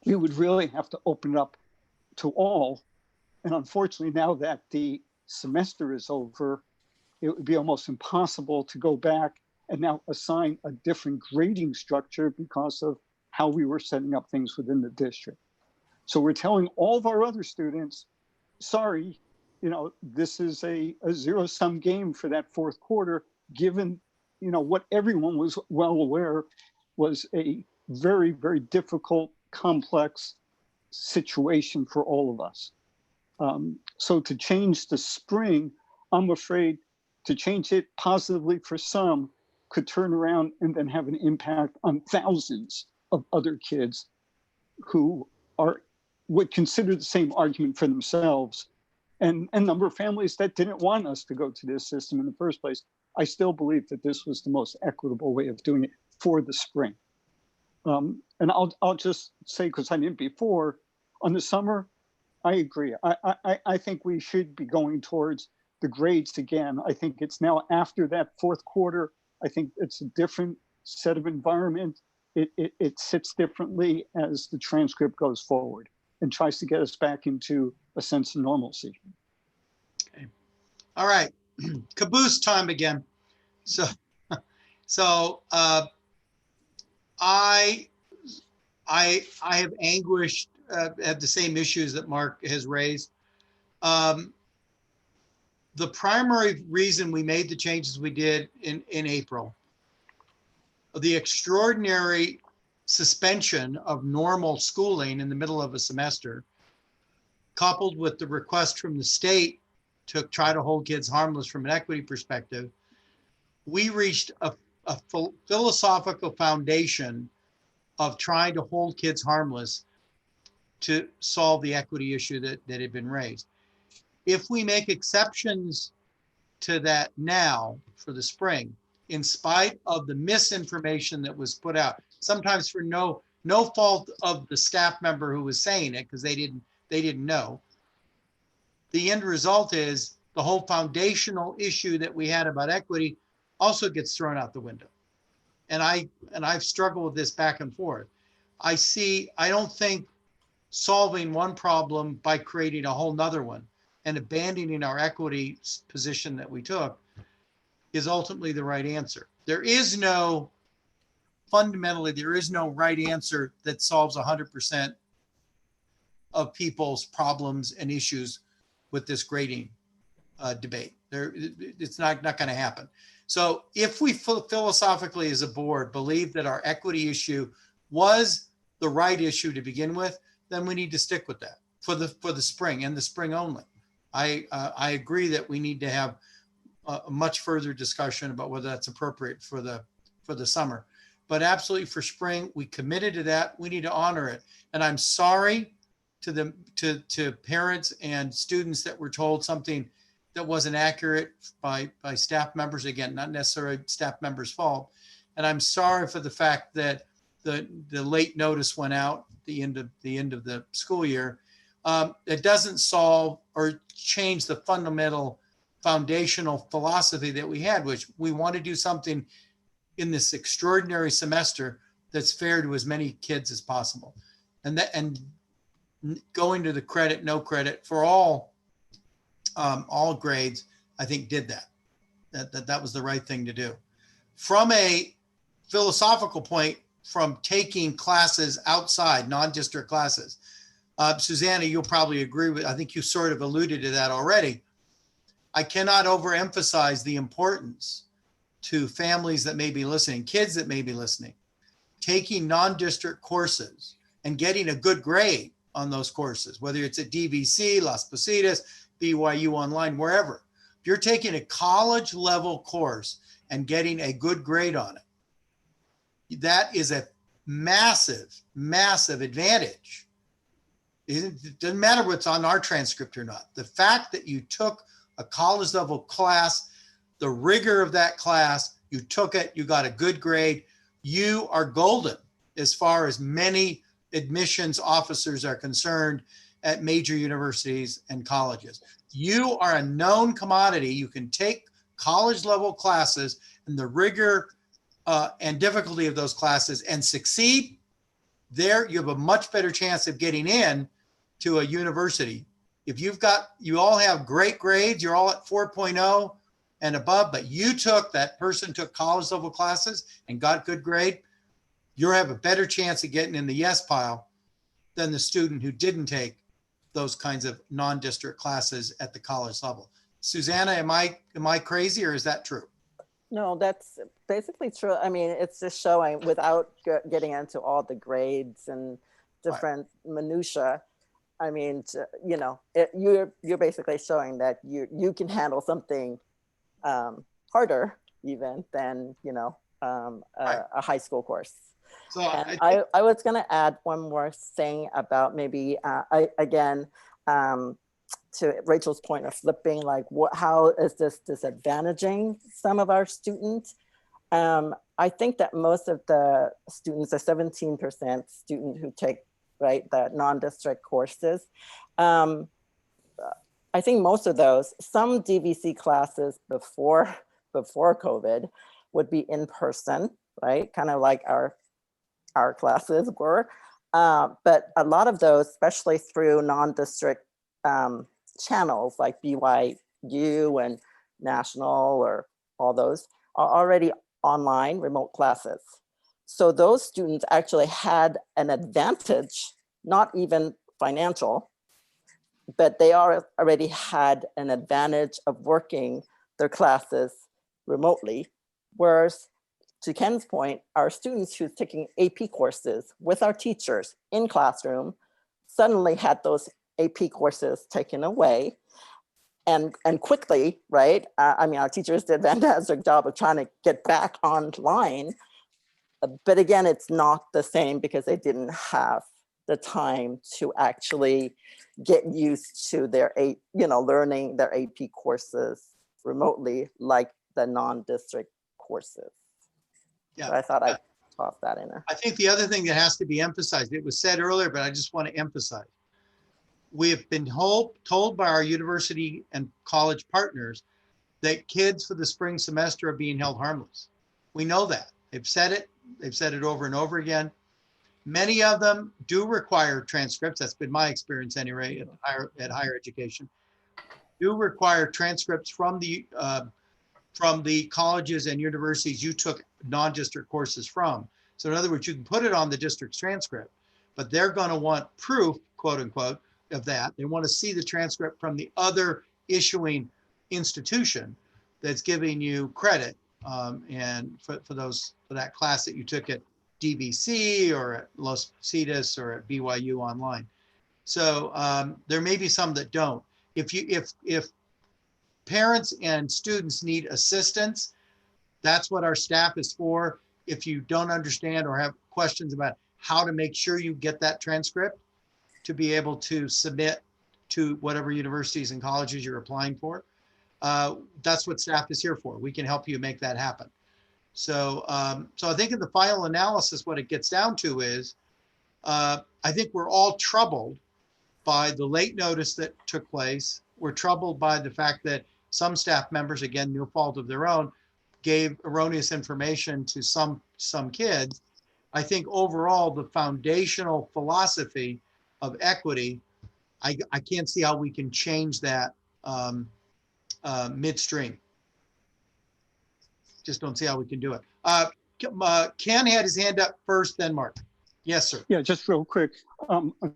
we would really have to open it up to all. And unfortunately, now that the semester is over, it would be almost impossible to go back and now assign a different grading structure because of how we were setting up things within the district. So we're telling all of our other students, sorry, this is a zero-sum game for that fourth quarter, given, what everyone was well aware was a very, very difficult, complex situation for all of us. So to change the spring, I'm afraid to change it positively for some could turn around and then have an impact on thousands of other kids who would consider the same argument for themselves, and a number of families that didn't want us to go to this system in the first place. I still believe that this was the most equitable way of doing it for the spring. And I'll just say, because I didn't before, on the summer, I agree. I think we should be going towards the grades again. I think it's now after that fourth quarter. I think it's a different set of environment. It sits differently as the transcript goes forward and tries to get us back into a sense of normalcy. Okay. All right. Caboose time again. So I have anguished at the same issues that Mark has raised. The primary reason we made the changes we did in April, the extraordinary suspension of normal schooling in the middle of a semester, coupled with the request from the state to try to hold kids harmless from an equity perspective, we reached a philosophical foundation of trying to hold kids harmless to solve the equity issue that had been raised. If we make exceptions to that now for the spring, in spite of the misinformation that was put out, sometimes for no fault of the staff member who was saying it because they didn't know, the end result is the whole foundational issue that we had about equity also gets thrown out the window. And I've struggled with this back and forth. I don't think solving one problem by creating a whole nother one and abandoning our equity position that we took is ultimately the right answer. Fundamentally, there is no right answer that solves 100% of people's problems and issues with this grading debate. It's not going to happen. So if we philosophically as a board believe that our equity issue was the right issue to begin with, then we need to stick with that for the spring and the spring only. I agree that we need to have a much further discussion about whether that's appropriate for the summer, but absolutely for spring, we committed to that. We need to honor it. And I'm sorry to parents and students that were told something that wasn't accurate by staff members. Again, not necessarily staff members' fault. And I'm sorry for the fact that the late notice went out the end of the school year. It doesn't solve or change the fundamental foundational philosophy that we had, which we want to do something in this extraordinary semester that's fair to as many kids as possible. And going to the credit, no credit for all grades, I think did that. That was the right thing to do. From a philosophical point, from taking classes outside, non-district classes, Susanna, you'll probably agree with, I think you sort of alluded to that already. I cannot overemphasize the importance to families that may be listening, kids that may be listening, taking non-district courses and getting a good grade on those courses, whether it's at DVC, Las Positas, BYU Online, wherever. If you're taking a college level course and getting a good grade on it, that is a massive, massive advantage. It doesn't matter what's on our transcript or not. The fact that you took a college level class, the rigor of that class, you took it, you got a good grade, you are golden as far as many admissions officers are concerned at major universities and colleges. You are a known commodity. You can take college level classes and the rigor and difficulty of those classes and succeed. There, you have a much better chance of getting in to a university. If you all have great grades, you're all at 4.0 and above, but that person took college level classes and got good grade, you have a better chance of getting in the yes pile than the student who didn't take those kinds of non-district classes at the college level. Susanna, am I crazy, or is that true? No, that's basically true. I mean, it's just showing without getting into all the grades and different minutia. I mean, you're basically showing that you can handle something harder even than a high school course. So I was going to add one more thing about maybe to Rachel's point of flipping, like how is this disadvantaging some of our students? I think that most of the students, the 17% student who take the non-district courses, I think most of those, some DVC classes before COVID would be in person, right? Kind of like our classes were. But a lot of those, especially through non-district channels like BYU and National or all those, are already online remote classes. So those students actually had an advantage, not even financial, but they already had an advantage of working their classes remotely. Whereas, to Ken's point, our students who's taking AP courses with our teachers in classroom suddenly had those AP courses taken away and quickly, right? I mean, our teachers did a fantastic job of trying to get back online. But again, it's not the same because they didn't have the time to actually get used to their learning their AP courses remotely, like the non-district courses. Yeah, so I thought I'd toss that in there. I think the other thing that has to be emphasized, it was said earlier, but I just want to emphasize, we have been told by our university and college partners that kids for the spring semester are being held harmless. We know that. They've said it over and over again. Many of them do require transcripts. That's been my experience anyway at higher education. Do require transcripts from the colleges and universities you took non-district courses from. So in other words, you can put it on the district's transcript, but they're going to want proof, quote unquote, of that. They want to see the transcript from the other issuing institution that's giving you credit and for that class that you took at DVC or at Las Positas or at BYU Online. So there may be some that don't. If parents and students need assistance, that's what our staff is for. If you don't understand or have questions about how to make sure you get that transcript to be able to submit to whatever universities and colleges you're applying for, that's what staff is here for. We can help you make that happen. So I think in the final analysis, what it gets down to is, I think we're all troubled by the late notice that took place. We're troubled by the fact that some staff members, again, no fault of their own, gave erroneous information to some kids. I think overall, the foundational philosophy of equity, I can't see how we can change that midstream. Just don't see how we can do it. Ken had his hand up first, then Mark. Yes, sir. Yeah, just real quick,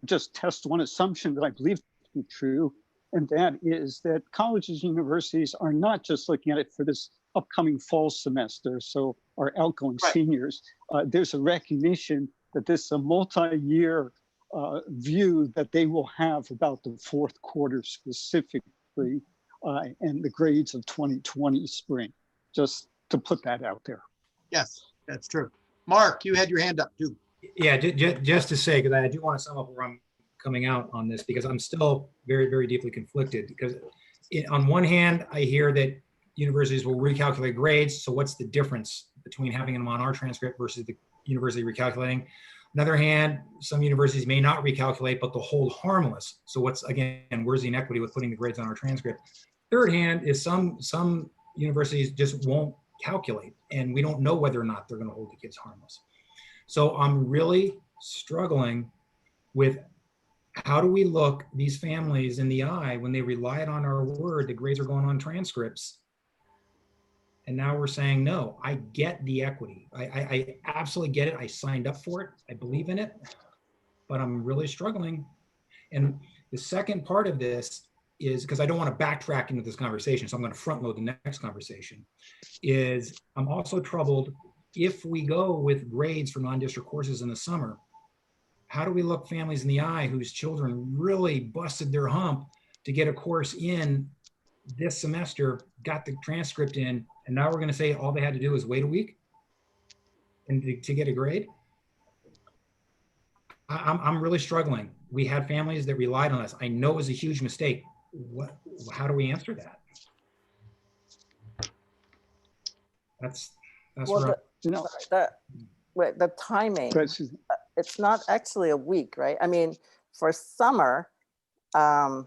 just test one assumption that I believe to be true, and that is that colleges and universities are not just looking at it for this upcoming fall semester, so our outgoing Right. seniors. There's a recognition that this is a multi-year view that they will have about the fourth quarter specifically, and the grades of 2020 spring, just to put that out there. Yes, that's true. Mark, you had your hand up too. Yeah, just to say, because I do want to sum up where I'm coming out on this, because I'm still very, very deeply conflicted. Because on one hand, I hear that universities will recalculate grades. So what's the difference between having them on our transcript versus the university recalculating? On the other hand, some universities may not recalculate, but they'll hold harmless. So what's, again, where's the inequity with putting the grades on our transcript? Third hand is some universities just won't calculate, and we don't know whether or not they're going to hold the kids harmless. So I'm really struggling with how do we look these families in the eye when they relied on our word, the grades are going on transcripts. And now we're saying, no, I get the equity. I absolutely get it. I signed up for it. I believe in it, but I'm really struggling. And the second part of this is, because I don't want to backtrack into this conversation, so I'm going to front load the next conversation, is I'm also troubled if we go with grades for non-district courses in the summer. How do we look families in the eye whose children really busted their hump to get a course in this semester, got the transcript in, and now we're going to say all they had to do is wait a week and to get a grade? I'm really struggling. We had families that relied on us. I know it was a huge mistake. How do we answer that? That's Well, the timing, it's not actually a week, right? I mean, for summer, I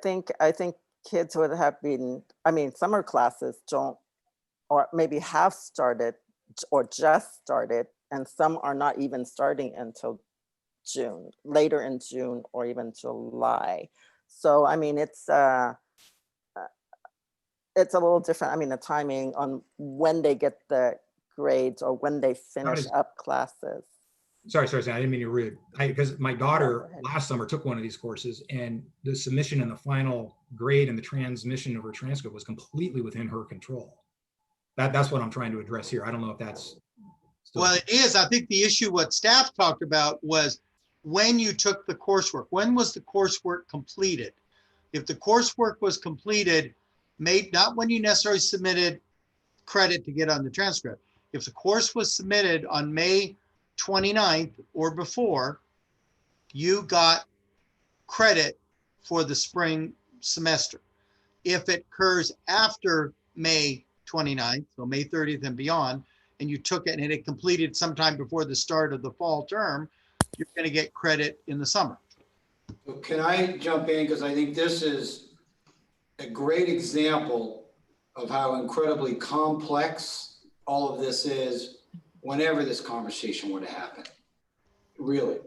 think kids would have been, I mean, summer classes don't, or maybe have started or just started, and some are not even starting until June, later in June or even July. So, I mean, it's a little different. I mean, the timing on when they get the grades or when they finish up classes. Sorry, I didn't mean to be rude. Because my daughter last summer took one of these courses, and the submission and the final grade and the transmission of her transcript was completely within her control. That's what I'm trying to address here. I don't know if that's still. Well, it is. I think the issue what staff talked about was when you took the coursework. When was the coursework completed? If the coursework was completed, not when you necessarily submitted credit to get on the transcript. If the course was submitted on May 29th or before, you got credit for the spring semester. If it occurs after May 29th, so May 30th and beyond, and you took it and it completed sometime before the start of the fall term, you're going to get credit in the summer. So can I jump in? Because I think this is a great example of how incredibly complex all of this is whenever this conversation were to happen, really.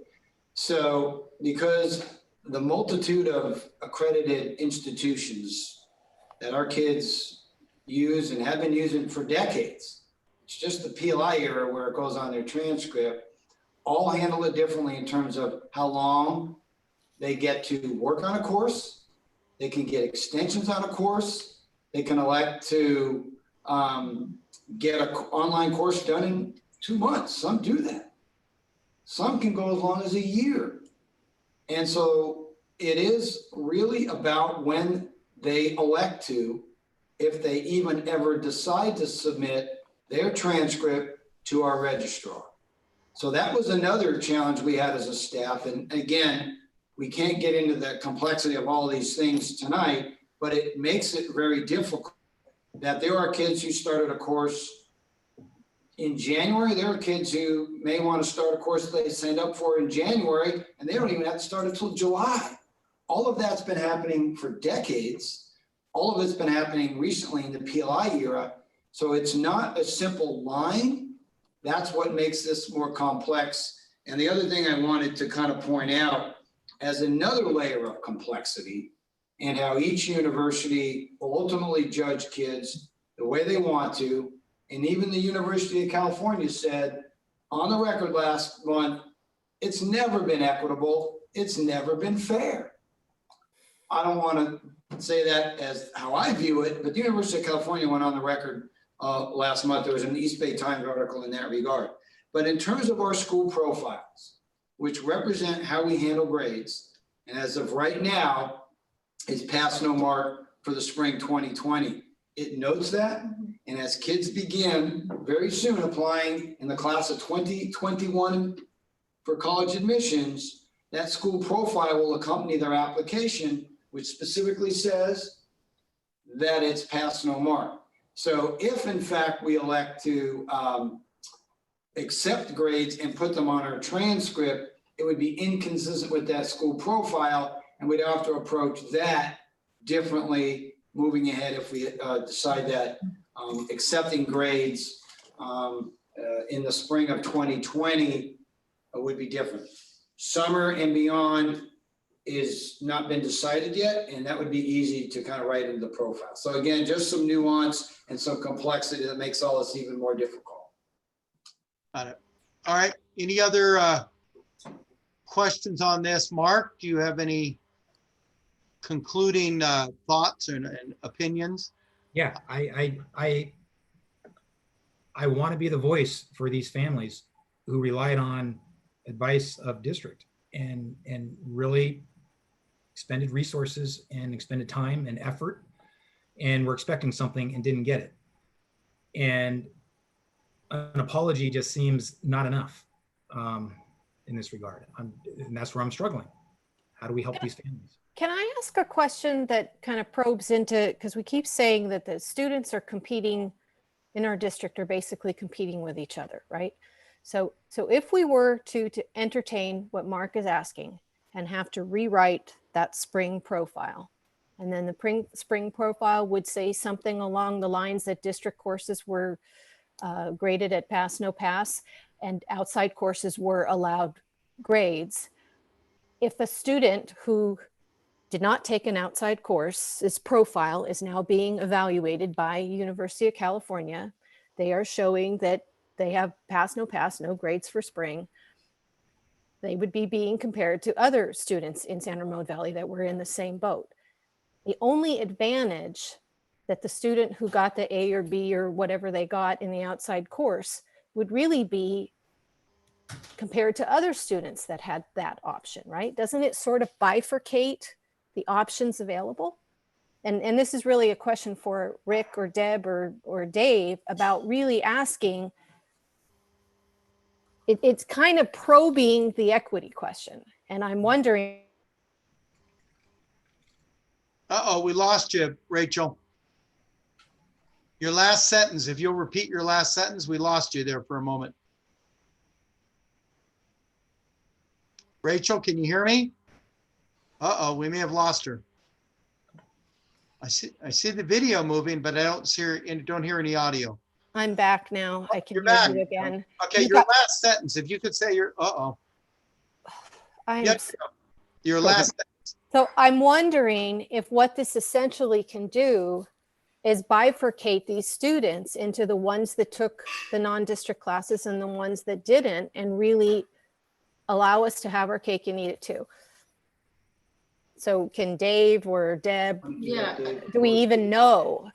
So because the multitude of accredited institutions that our kids use and have been using for decades, it's just the PLI era where it goes on their transcript, all handle it differently in terms of how long they get to work on a course. They can get extensions on a course. They can elect to get an online course done in 2 months. Some do that. Some can go as long as a year. And so it is really about when they elect to, if they even ever decide to submit their transcript to our registrar. So that was another challenge we had as a staff. And again, we can't get into the complexity of all these things tonight, but it makes it very difficult that there are kids who started a course in January. There are kids who may want to start a course they signed up for in January, and they don't even have to start until July. All of that's been happening for decades. All of it's been happening recently in the PLI era. So it's not a simple line. That's what makes this more complex. And the other thing I wanted to kind of point out as another layer of complexity and how each university will ultimately judge kids the way they want to. And even the University of California said on the record last month, it's never been equitable. It's never been fair. I don't want to say that as how I view it, but the University of California went on the record last month. There was an East Bay Times article in that regard. But in terms of our school profiles, which represent how we handle grades, and as of right now, it's pass no mark for the spring 2020. It notes that, and as kids begin very soon applying in the class of 2021 for college admissions, that school profile will accompany their application, which specifically says that it's pass no mark. So if in fact we elect to accept grades and put them on our transcript, it would be inconsistent with that school profile, and we'd have to approach that differently moving ahead if we decide that accepting grades in the spring of 2020 would be different. Summer and beyond is not been decided yet, and that would be easy to kind of write into the profile. So again, just some nuance and some complexity that makes all this even more difficult. Got it. All right. Any other questions on this? Mark, do you have any concluding thoughts and opinions? Yeah, I want to be the voice for these families who relied on advice of district and really expended resources and expended time and effort, and were expecting something and didn't get it. And an apology just seems not enough in this regard. And that's where I'm struggling. How do we help these families? Can I ask a question that kind of probes into, because we keep saying that the students are competing in our district, are basically competing with each other, right? So if we were to entertain what Mark is asking and have to rewrite that spring profile, and then the spring profile would say something along the lines that district courses were graded at pass, no pass, and outside courses were allowed grades. If a student who did not take an outside course, his profile is now being evaluated by University of California, they are showing that they have pass, no pass, no grades for spring. They would be being compared to other students in San Ramon Valley that were in the same boat. The only advantage that the student who got the A or B or whatever they got in the outside course would really be compared to other students that had that option, right? Doesn't it sort of bifurcate the options available? And this is really a question for Rick or Deb or Dave about really asking, it's kind of probing the equity question. And I'm wondering. Uh-oh, we lost you, Rachel. Your last sentence, if you'll repeat your last sentence, we lost you there for a moment. Rachel, can you hear me? Uh-oh, we may have lost her. I see the video moving, but I don't hear any audio. I'm back now. I can You're hear back. you again. Okay, your last sentence, if you could say your, Yep. Your last sentence. So I'm wondering if what this essentially can do is bifurcate these students into the ones that took the non-district classes and the ones that didn't, and really allow us to have our cake and eat it too. So can Dave or Deb, do we even know?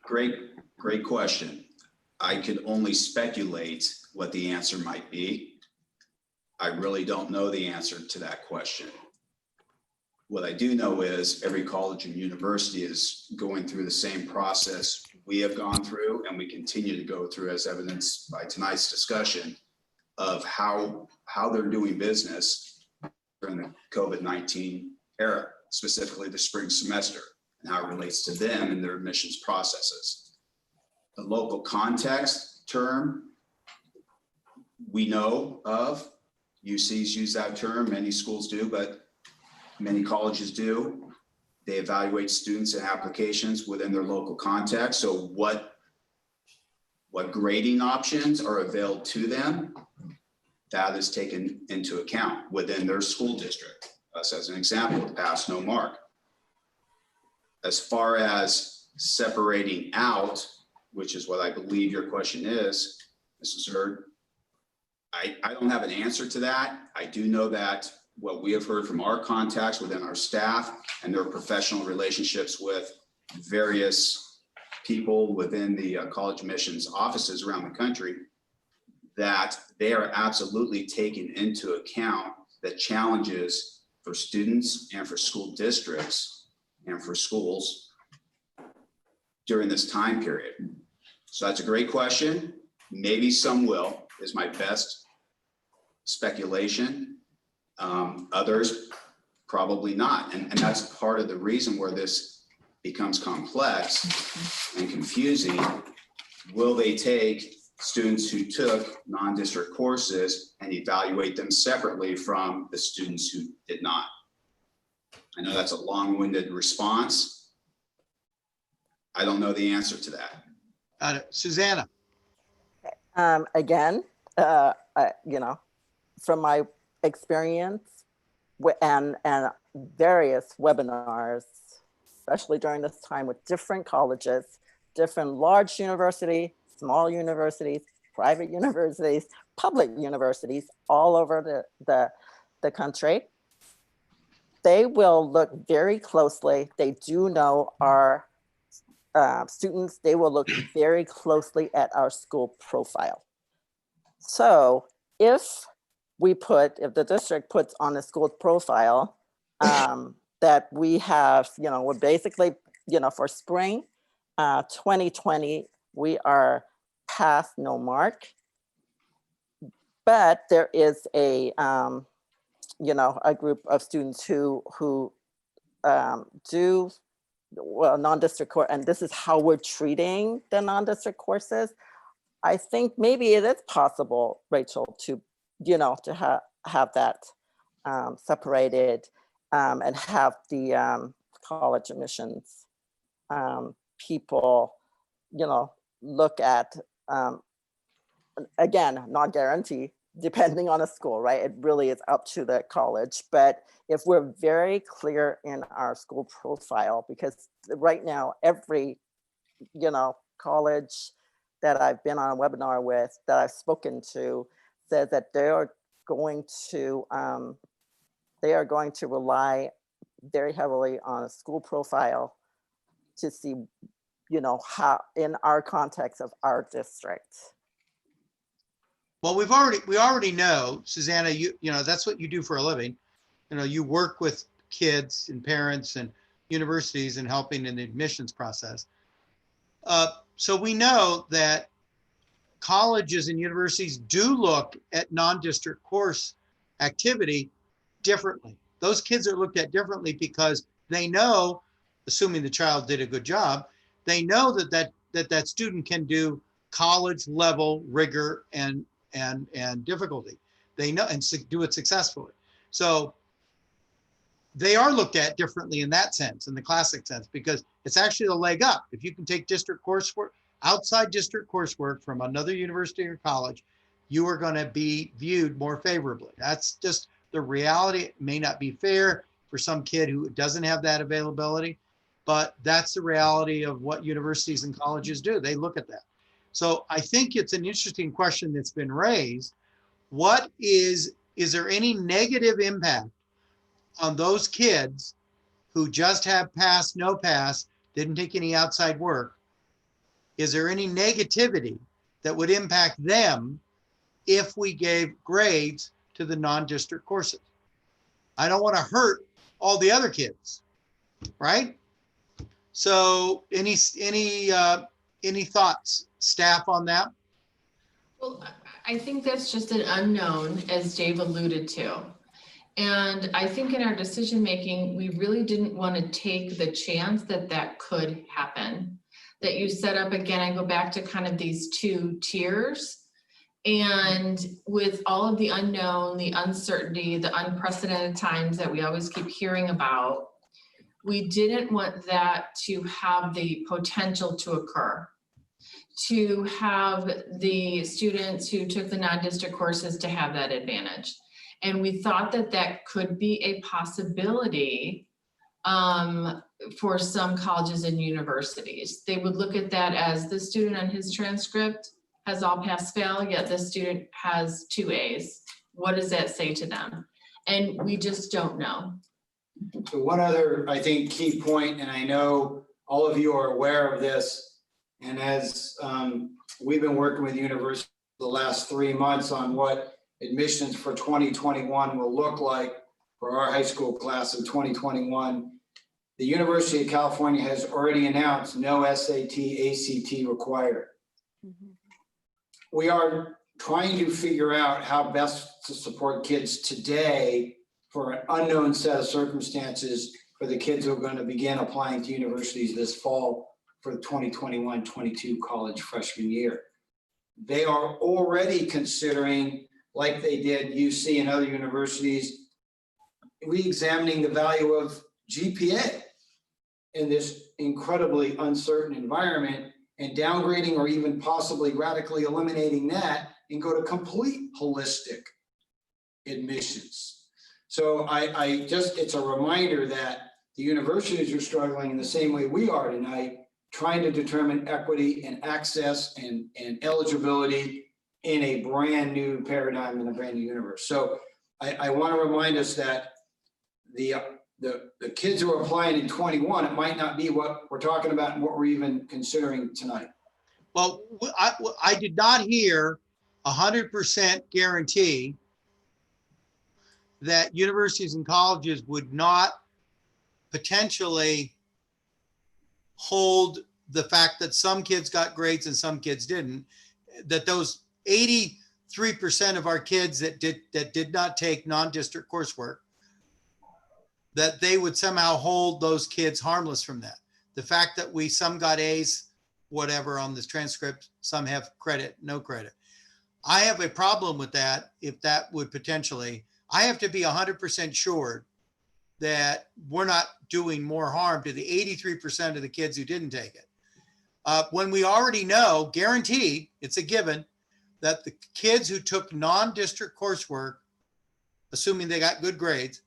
Great question. I could only speculate what the answer might be. I really don't know the answer to that question. What I do know is every college and university is going through the same process we have gone through, and we continue to go through, as evidenced by tonight's discussion, of how they're doing business during the COVID-19 era, specifically the spring semester, and how it relates to them and their admissions processes. The local context term we know of. UCs use that term, many schools do, but many colleges do. They evaluate students and applications within their local context. So what what grading options are available to them, that is taken into account within their school district. Us as an example, pass, no mark. As far as separating out, which is what I believe your question is, Mrs. Hurd, I don't have an answer to that. I do know that what we have heard from our contacts within our staff and their professional relationships with various people within the college admissions offices around the country, that they are absolutely taking into account the challenges for students and for school districts and for schools during this time period. So that's a great question. Maybe some will, is my best speculation. Others probably not. And that's part of the reason where this becomes complex and confusing. Will they take students who took non-district courses and evaluate them separately from the students who did not? I know that's a long-winded response. I don't know the answer to that. Susanna. Again, you know, from my experience and various webinars, especially during this time with different colleges, different large universities, small universities, private universities, public universities all over the country. They will look very closely. They do know our students. They will look very closely at our school profile. So if the district puts on the school profile that we have, you know, we're basically, you know, for spring 2020, we are pass, no mark. But there is a, you know, a group of students who do, well, non-district course, and this is how we're treating the non-district courses. I think maybe it is possible, Rachel, to, you know, to have that separated and have the college admissions people, you know, look at, again, not guarantee, depending on a school, right? It really is up to the college. But if we're very clear in our school profile, because right now, every, you know, college that I've been on a webinar with, that I've spoken to, says that they are going to rely very heavily on a school profile to see, you know, how in our context of our district. Well, we already know, Susanna, you know, that's what you do for a living. You know, you work with kids and parents and universities and helping in the admissions process. So we know that colleges and universities do look at non-district course activity differently. Those kids are looked at differently because they know, assuming the child did a good job, they know that student can do college level rigor and difficulty. They know and do it successfully. So they are looked at differently in that sense, in the classic sense, because it's actually a leg up. If you can take district coursework, outside district coursework from another university or college, you are going to be viewed more favorably. That's just the reality. It may not be fair for some kid who doesn't have that availability, but that's the reality of what universities and colleges do. They look at that. So I think it's an interesting question that's been raised. Is there any negative impact on those kids who just have pass, no pass, didn't take any outside work? Is there any negativity that would impact them if we gave grades to the non-district courses? I don't want to hurt all the other kids, right? So any thoughts, staff, on that? Well, I think that's just an unknown, as Dave alluded to. And I think in our decision making, we really didn't want to take the chance that that could happen. That you set up, again, I go back to kind of these two tiers. And with all of the unknown, the uncertainty, the unprecedented times that we always keep hearing about, we didn't want that to have the potential to occur. to have the students who took the non-district courses to have that advantage. And we thought that that could be a possibility for some colleges and universities. They would look at that as the student on his transcript has all pass fail, yet the student has 2 A's. What does that say to them? And we just don't know. So one other, I think, key point, and I know all of you are aware of this, and as we've been working with the university the last 3 months on what admissions for 2021 will look like for our high school class of 2021, the University of California has already announced no SAT, ACT required. We are trying to figure out how best to support kids today for an unknown set of circumstances for the kids who are going to begin applying to universities this fall for the 2021-22 college freshman year. They are already considering, like they did UC and other universities, re-examining the value of GPA in this incredibly uncertain environment and downgrading or even possibly radically eliminating that and go to complete holistic admissions. So I just, it's a reminder that the universities are struggling in the same way we are tonight, trying to determine equity and access and eligibility in a brand new paradigm in a brand new universe. So I want to remind us that the kids who are applying in 21, it might not be what we're talking about and what we're even considering tonight. Well, I did not hear 100% guarantee that universities and colleges would not potentially hold the fact that some kids got grades and some kids didn't, that those 83% of our kids that did not take non-district coursework, that they would somehow hold those kids harmless from that. The fact that some got A's, whatever, on this transcript, some have credit, no credit. I have a problem with that. If that would potentially, I have to be 100% sure that we're not doing more harm to the 83% of the kids who didn't take it. When we already know, guaranteed, it's a given, that the kids who took non-district coursework, assuming they got good grades,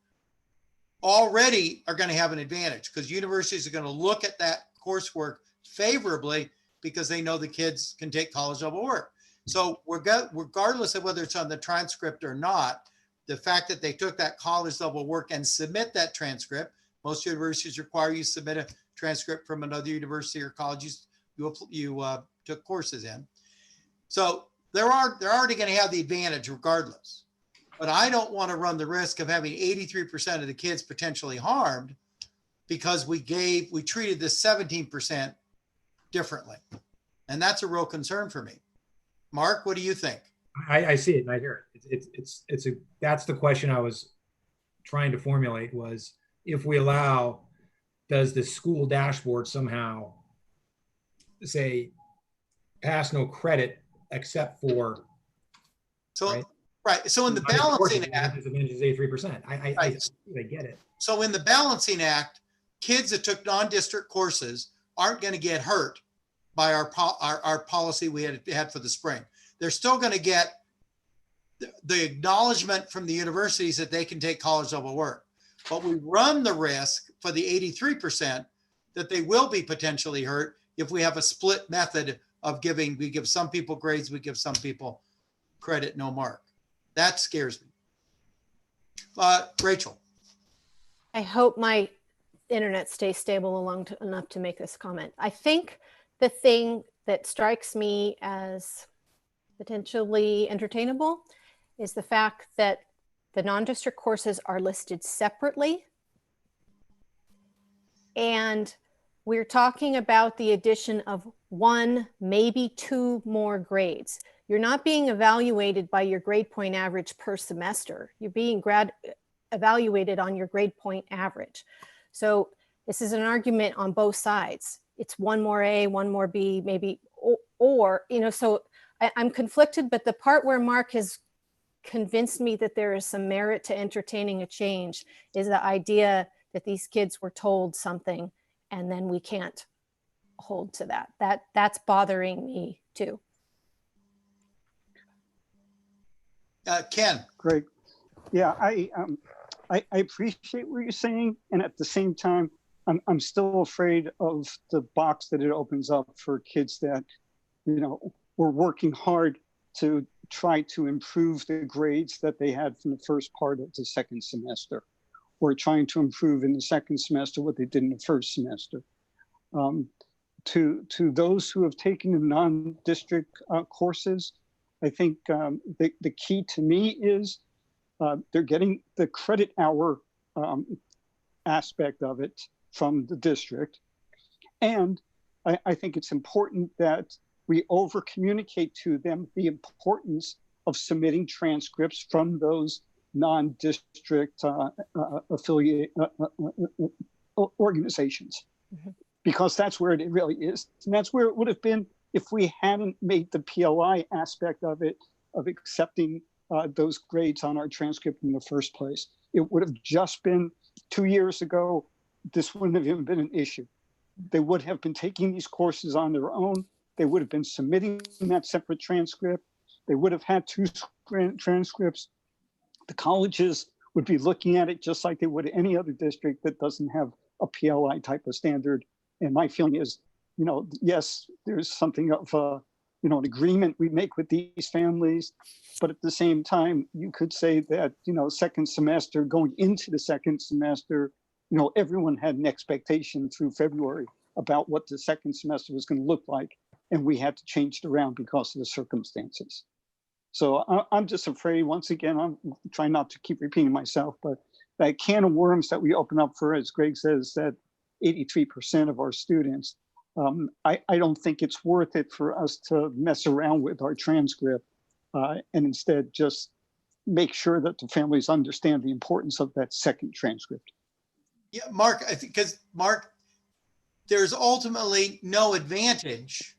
already are going to have an advantage because universities are going to look at that coursework favorably because they know the kids can take college level work. So regardless of whether it's on the transcript or not, the fact that they took that college level work and submit that transcript, most universities require you submit a transcript from another university or college you took courses in. So they're already going to have the advantage regardless. But I don't want to run the risk of having 83% of the kids potentially harmed because we treated this 17% differently. And that's a real concern for me. Mark, what do you think? I see it and I hear it. That's the question I was trying to formulate was, if we allow, does the school dashboard somehow say pass no credit except for, so right. So in the balancing act, it's 83%. I get it. So in the balancing act, kids that took non-district courses aren't going to get hurt by our policy we had for the spring. They're still going to get the acknowledgement from the universities that they can take college level work. But we run the risk for the 83% that they will be potentially hurt if we have a split method of we give some people grades, we give some people credit, no mark. That scares me. Rachel. I hope my internet stays stable enough to make this comment. I think the thing that strikes me as potentially entertainable is the fact that the non-district courses are listed separately. And we're talking about the addition of 1, maybe 2 more grades. You're not being evaluated by your grade point average per semester. You're being evaluated on your grade point average. So this is an argument on both sides. It's 1 more A, 1 more B, maybe, or so I'm conflicted, but the part where Mark has convinced me that there is some merit to entertaining a change is the idea that these kids were told something and then we can't hold to that. That's bothering me too. Ken, Greg, yeah, I appreciate what you're saying, and at the same time, I'm still afraid of the box that it opens up for kids that, you know, were working hard to try to improve the grades that they had from the first part of the second semester, or trying to improve in the second semester what they did in the first semester. To those who have taken the non-district courses, I think the key to me is they're getting the credit hour aspect of it from the district. And I think it's important that we over communicate to them the importance of submitting transcripts from those non-district affiliate organizations, because that's where it really is. And that's where it would have been if we hadn't made the PLI aspect of it, of accepting those grades on our transcript in the first place. It would have just been 2 years ago, this wouldn't have even been an issue. They would have been taking these courses on their own. They would have been submitting that separate transcript. They would have had 2 transcripts. The colleges would be looking at it just like they would any other district that doesn't have a PLI type of standard. And my feeling is, you know, yes, there's something of you know, an agreement we make with these families, but at the same time, you could say that, you know, second semester, going into the second semester, you know, everyone had an expectation through February about what the second semester was going to look like, and we had to change it around because of the circumstances. So I'm just afraid, once again, I'm trying not to keep repeating myself, but that can of worms that we open up for, as Greg says, that 83% of our students, I don't think it's worth it for us to mess around with our transcript and instead just make sure that the families understand the importance of that second transcript. yeah, Mark, I think, because Mark, there's ultimately no advantage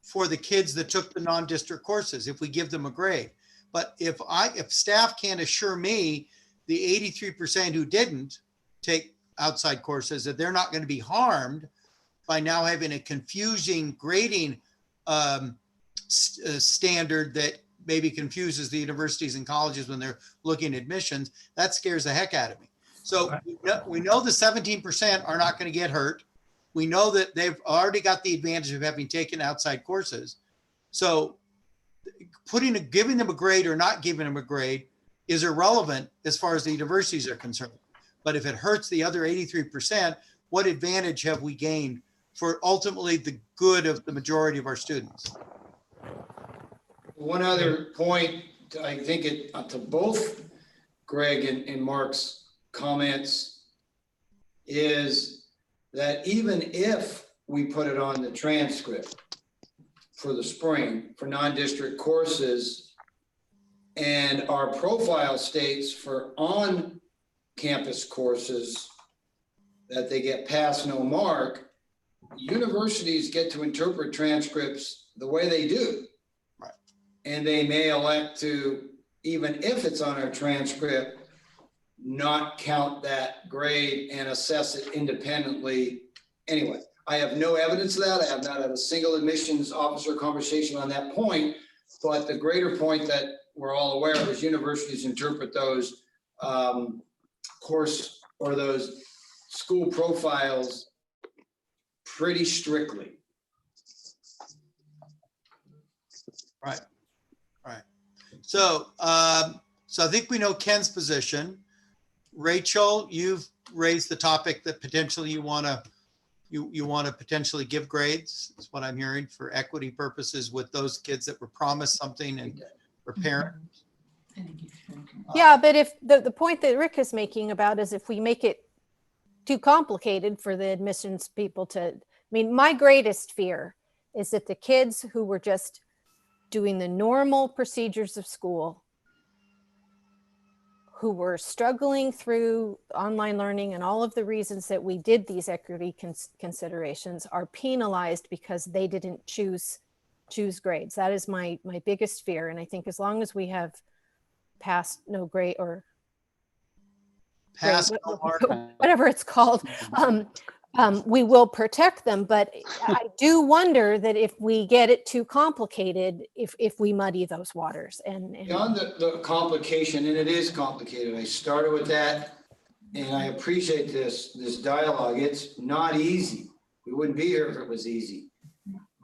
for the kids that took the non-district courses if we give them a grade. But if staff can't assure me the 83% who didn't take outside courses, that they're not going to be harmed by now having a confusing grading standard that maybe confuses the universities and colleges when they're looking at admissions, that scares the heck out of me. So we know the 17% are not going to get hurt. We know that they've already got the advantage of having taken outside courses. So giving them a grade or not giving them a grade is irrelevant as far as the universities are concerned. But if it hurts the other 83%, what advantage have we gained for ultimately the good of the majority of our students? One other point, I think to both Greg and Mark's comments is that even if we put it on the transcript for the spring for non-district courses, and our profile states for on-campus courses that they get pass no mark, universities get to interpret transcripts the way they do. Right. And they may elect to, even if it's on our transcript, not count that grade and assess it independently. Anyway, I have no evidence of that. I have not had a single admissions officer conversation on that point, but the greater point that we're all aware of is universities interpret those course or those school profiles pretty strictly. Right, right. So, so I think we know Ken's position. Rachel, you've raised the topic that potentially you want to potentially give grades. That's what I'm hearing, for equity purposes with those kids that were promised something and for parents. Yeah, but if the point that Rick is making about is if we make it too complicated for the admissions people to, I mean, my greatest fear is that the kids who were just doing the normal procedures of school, who were struggling through online learning and all of the reasons that we did these equity considerations, are penalized because they didn't choose grades. That is my biggest fear. And I think as long as we have passed no grade or Pass, whatever it's called, We will protect them, but I do wonder that if we get it too complicated, if we muddy those waters and Beyond the complication, and it is complicated, I started with that, and I appreciate this dialogue. It's not easy. We wouldn't be here if it was easy.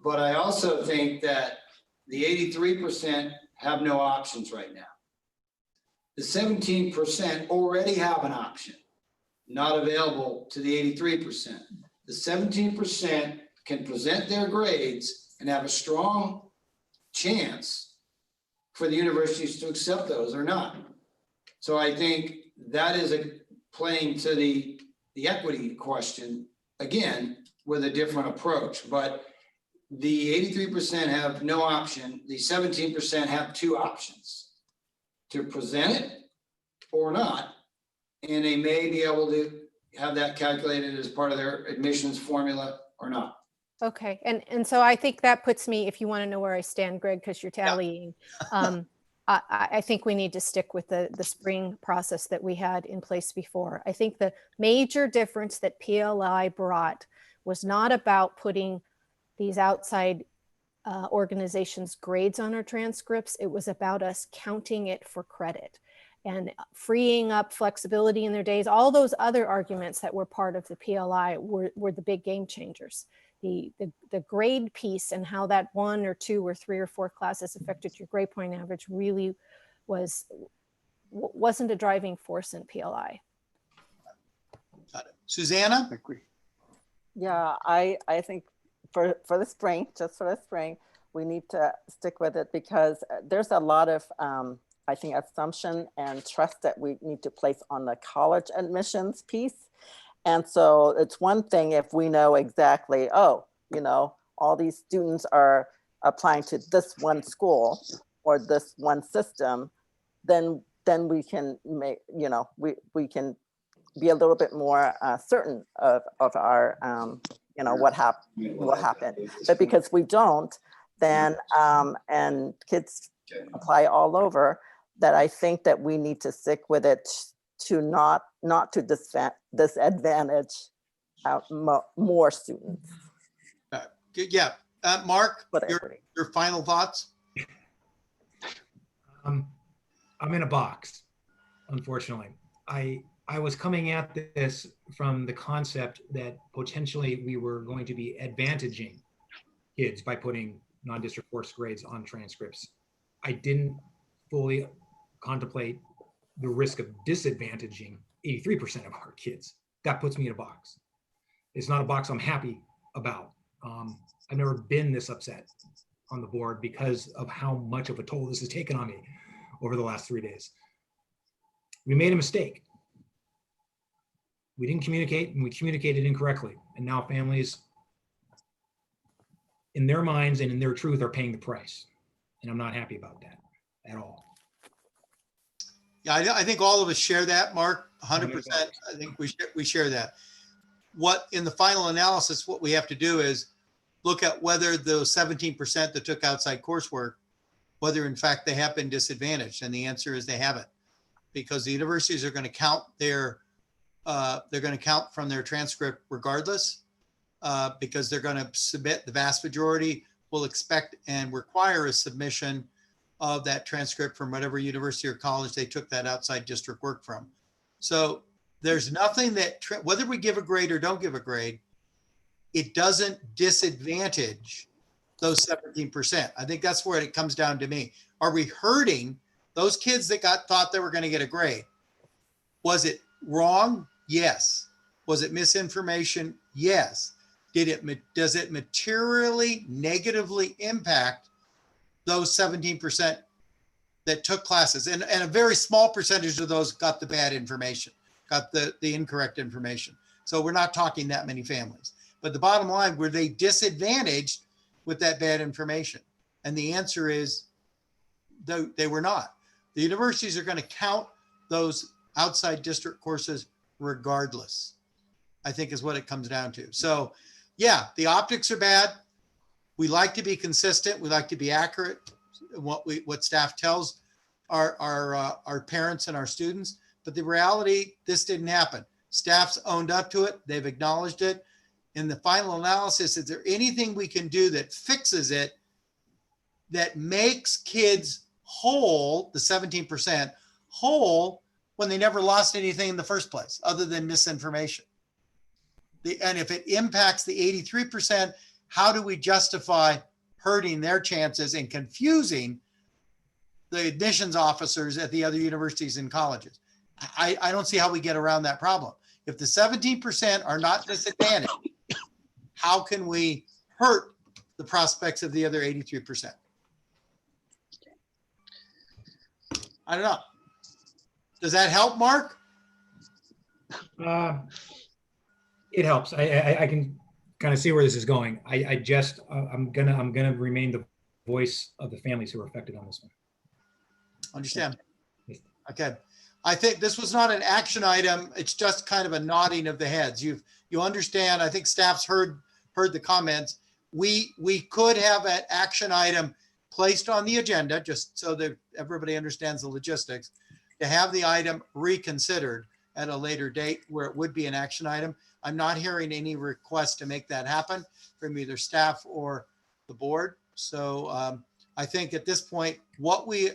But I also think that the 83% have no options right now. The 17% already have an option, not available to the 83%. The 17% can present their grades and have a strong chance for the universities to accept those or not. So I think that is playing to the equity question, again, with a different approach. But the 83% have no option. The 17% have two options: to present it or not. And they may be able to have that calculated as part of their admissions formula or not. okay. And so I think that puts me, if you want to know where I stand, Greg, because you're tallying, I think we need to stick with the spring process that we had in place before. I think the major difference that PLI brought was not about putting these outside organizations' grades on our transcripts. It was about us counting it for credit and freeing up flexibility in their days. All those other arguments that were part of the PLI were the big game changers. The grade piece and how that 1 or 2 or 3 or 4 classes affected your grade point average really wasn't a driving force in PLI. Got it. Susanna? I agree. Yeah, I think for the spring, just for the spring, we need to stick with it because there's a lot of, I think, assumption and trust that we need to place on the college admissions piece. And so it's one thing if we know exactly, oh, you know, all these students are applying to this one school or this one system, then we can make, you know, we can be a little bit more certain of our, you know, what happened. But because we don't, then, and kids apply all over, that I think that we need to stick with it to not to disadvantage more students. Yeah, Mark, But I agree. your final thoughts? I'm in a box, unfortunately. I was coming at this from the concept that potentially we were going to be advantaging kids by putting non-district course grades on transcripts. I didn't fully contemplate the risk of disadvantaging 83% of our kids. That puts me in a box. It's not a box I'm happy about. I've never been this upset on the board because of how much of a toll this has taken on me over the last 3 days. We made a mistake. We didn't communicate, and we communicated incorrectly. And now families, in their minds and in their truth, are paying the price. And I'm not happy about that at all. Yeah, I think all of us share that, Mark, 100%. I think we share that. What, in the final analysis, what we have to do is look at whether those 17% that took outside coursework, whether in fact they have been disadvantaged. And the answer is they haven't, because the universities are going to count they're going to count from their transcript regardless, because they're going to submit, the vast majority will expect and require a submission of that transcript from whatever university or college they took that outside district work from. So there's nothing that, whether we give a grade or don't give a grade, it doesn't disadvantage those 17%. I think that's where it comes down to me. Are we hurting those kids that thought they were going to get a grade? Was it wrong? Yes. Was it misinformation? Yes. Does it materially negatively impact those 17% that took classes? And a very small percentage of those got the bad information, got the incorrect information. So we're not talking that many families. But the bottom line, were they disadvantaged with that bad information? And the answer is they were not. The universities are going to count those outside district courses regardless, I think is what it comes down to. So yeah, the optics are bad. We like to be consistent. We like to be accurate in what staff tells our parents and our students. But the reality, this didn't happen. Staff's owned up to it. They've acknowledged it. in the final analysis, is there anything we can do that fixes it, that makes kids whole, the 17% whole, when they never lost anything in the first place, other than misinformation? And if it impacts the 83%, how do we justify hurting their chances and confusing the admissions officers at the other universities and colleges? I don't see how we get around that problem. If the 17% are not disadvantaged, how can we hurt the prospects of the other 83%? I don't know. Does that help, Mark? It helps. I can kind of see where this is going. I'm gonna remain the voice of the families who are affected on this one. Understand. Okay. I think this was not an action item. It's just kind of a nodding of the heads. You understand. I think staff's heard the comments. We could have an action item placed on the agenda, just so that everybody understands the logistics, to have the item reconsidered at a later date where it would be an action item. I'm not hearing any request to make that happen from either staff or the board. So I think at this point, what we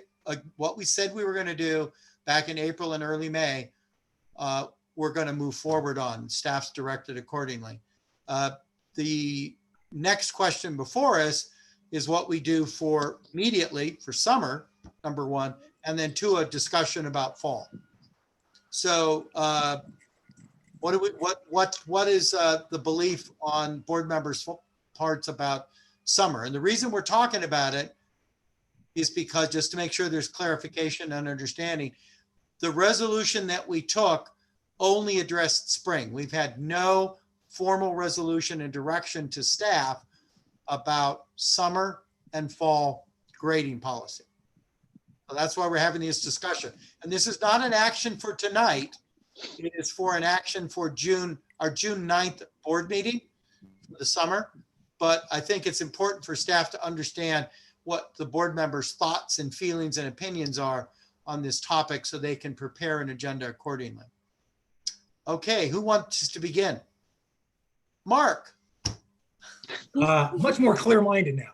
said we were going to do back in April and early May, we're going to move forward on. Staff's directed accordingly. The next question before us is what we do for immediately for summer, number one, and then two, a discussion about fall. So what is the belief on board members' parts about summer? And the reason we're talking about it is because, just to make sure there's clarification and understanding, the resolution that we took only addressed spring. We've had no formal resolution and direction to staff about summer and fall grading policy. So that's why we're having this discussion. And this is not an action for tonight. It is for an action for our June 9th board meeting for the summer. But I think it's important for staff to understand what the board members' thoughts and feelings and opinions are on this topic so they can prepare an agenda accordingly. Okay, who wants to begin? Mark. Much more clear-minded now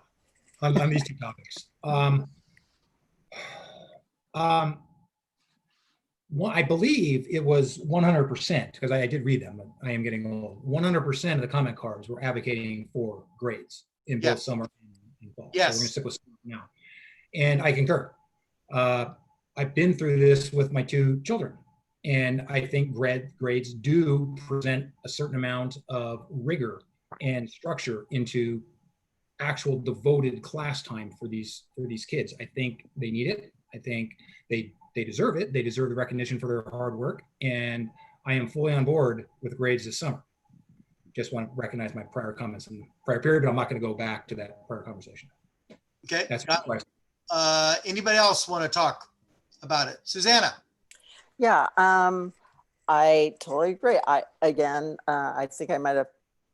on these two topics. I believe it was 100%, because I did read them, but I am getting old. 100% of the comment cards were advocating for grades in both summer and fall. Yes. So we're going to stick with summer now. And I concur. I've been through this with my two children, and I think grades do present a certain amount of rigor and structure into actual devoted class time for these kids. I think they need it. I think they deserve it. They deserve the recognition for their hard work. And I am fully on board with grades this summer. Just want to recognize my prior comments in the prior period, but I'm not going to go back to that prior conversation. Okay. That's anybody else want to talk about it? Susanna. Yeah, I totally agree. I think I might have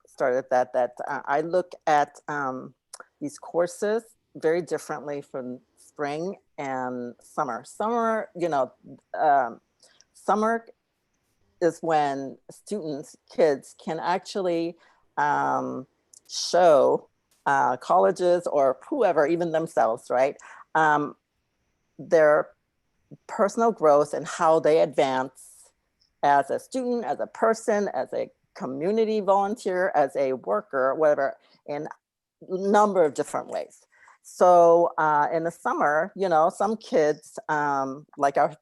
started that I look at these courses very differently from spring and summer. Summer, summer is when kids can actually show colleges or whoever, even themselves, right? Their personal growth and how they advance as a student, as a person, as a community volunteer, as a worker, whatever, in a number of different ways. So in the summer, some kids, like are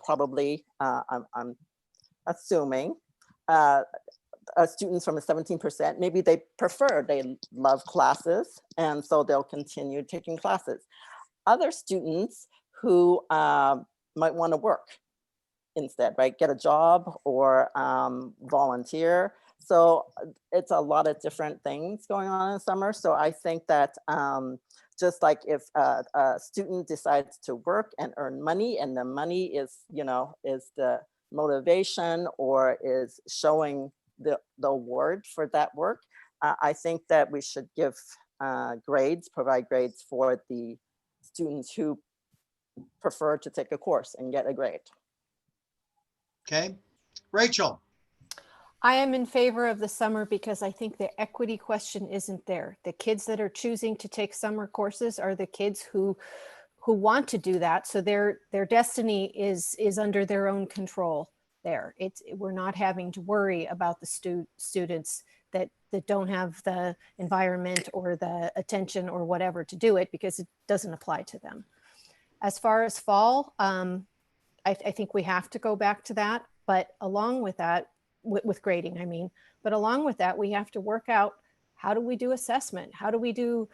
probably, I'm assuming, students from the 17%, maybe they love classes, and so they'll continue taking classes. Other students who might want to work instead, right? Get a job or volunteer. So it's a lot of different things going on in the summer. So I think that just like if a student decides to work and earn money, and the money is, is the motivation or is showing the award for that work, I think that we should give provide grades for the students who prefer to take a course and get a grade. Okay. Rachel. I am in favor of the summer because I think the equity question isn't there. The kids that are choosing to take summer courses are the kids who want to do that. So their destiny is under their own control there. We're not having to worry about the students that don't have the environment or the attention or whatever to do it because it doesn't apply to them. As far as fall, I think we have to go back to that. But along with that, with grading, I mean, but along with that, we have to work out, how do we do assessment? How do we do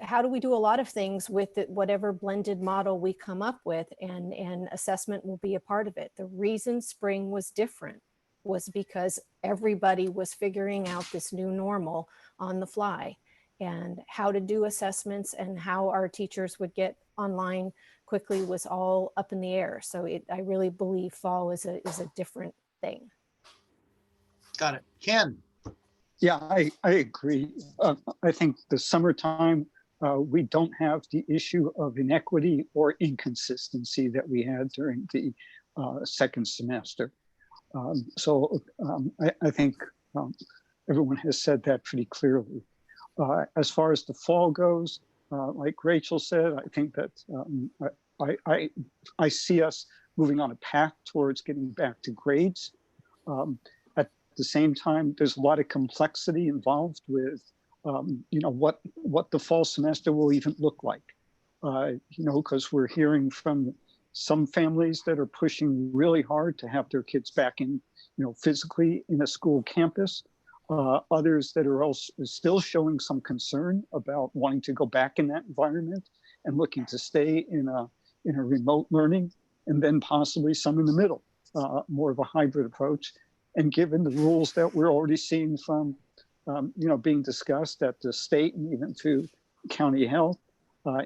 a lot of things with whatever blended model we come up with, and assessment will be a part of it. The reason spring was different was because everybody was figuring out this new normal on the fly, and how to do assessments and how our teachers would get online quickly was all up in the air. So I really believe fall is a different thing. Got it. Ken? Yeah, I agree. I think the summertime, we don't have the issue of inequity or inconsistency that we had during the second semester. I think everyone has said that pretty clearly. As far as the fall goes, like Rachel said, I think that I see us moving on a path towards getting back to grades. At the same time, there's a lot of complexity involved with what the fall semester will even look like. Because we're hearing from some families that are pushing really hard to have their kids back in, physically in a school campus. Others that are also still showing some concern about wanting to go back in that environment and looking to stay in a remote learning, and then possibly some in the middle, more of a hybrid approach. And given the rules that we're already seeing from, being discussed at the state and even through county health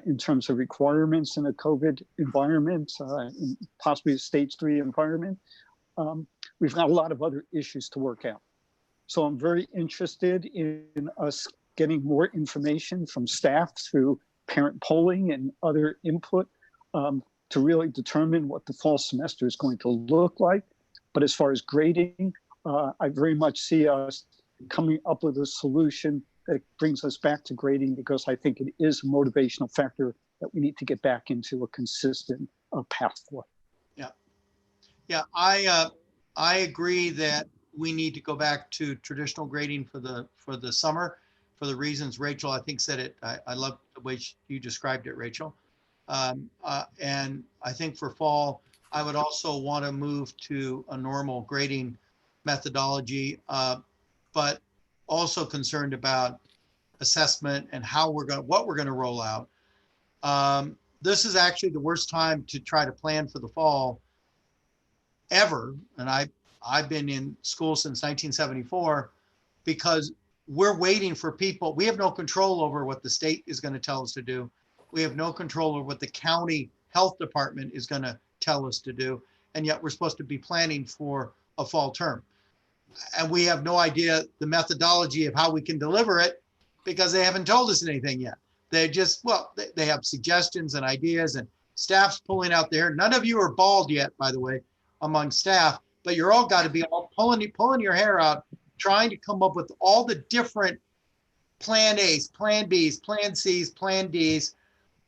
in terms of requirements in a COVID environment, and possibly a stage 3 environment, we've got a lot of other issues to work out. So I'm very interested in us getting more information from staff through parent polling and other input to really determine what the fall semester is going to look like. But as far as grading, I very much see us coming up with a solution that brings us back to grading, because I think it is a motivational factor that we need to get back into a consistent path for. Yeah, I agree that we need to go back to traditional grading for the summer, for the reasons Rachel, I think, said it. I love the way you described it, Rachel. And I think for fall, I would also want to move to a normal grading methodology, but also concerned about assessment and what we're going to roll out. This is actually the worst time to try to plan for the fall ever. And I've been in school since 1974, because we're waiting for people. We have no control over what the state is going to tell us to do. We have no control over what the county health department is going to tell us to do. And yet we're supposed to be planning for a fall term. And we have no idea the methodology of how we can deliver it, because they haven't told us anything yet. They just, they have suggestions and ideas, and staff's pulling out there. None of you are bald yet, by the way, among staff, but you're all got to be all pulling your hair out, trying to come up with all the different plan A's, plan B's, plan C's, plan D's,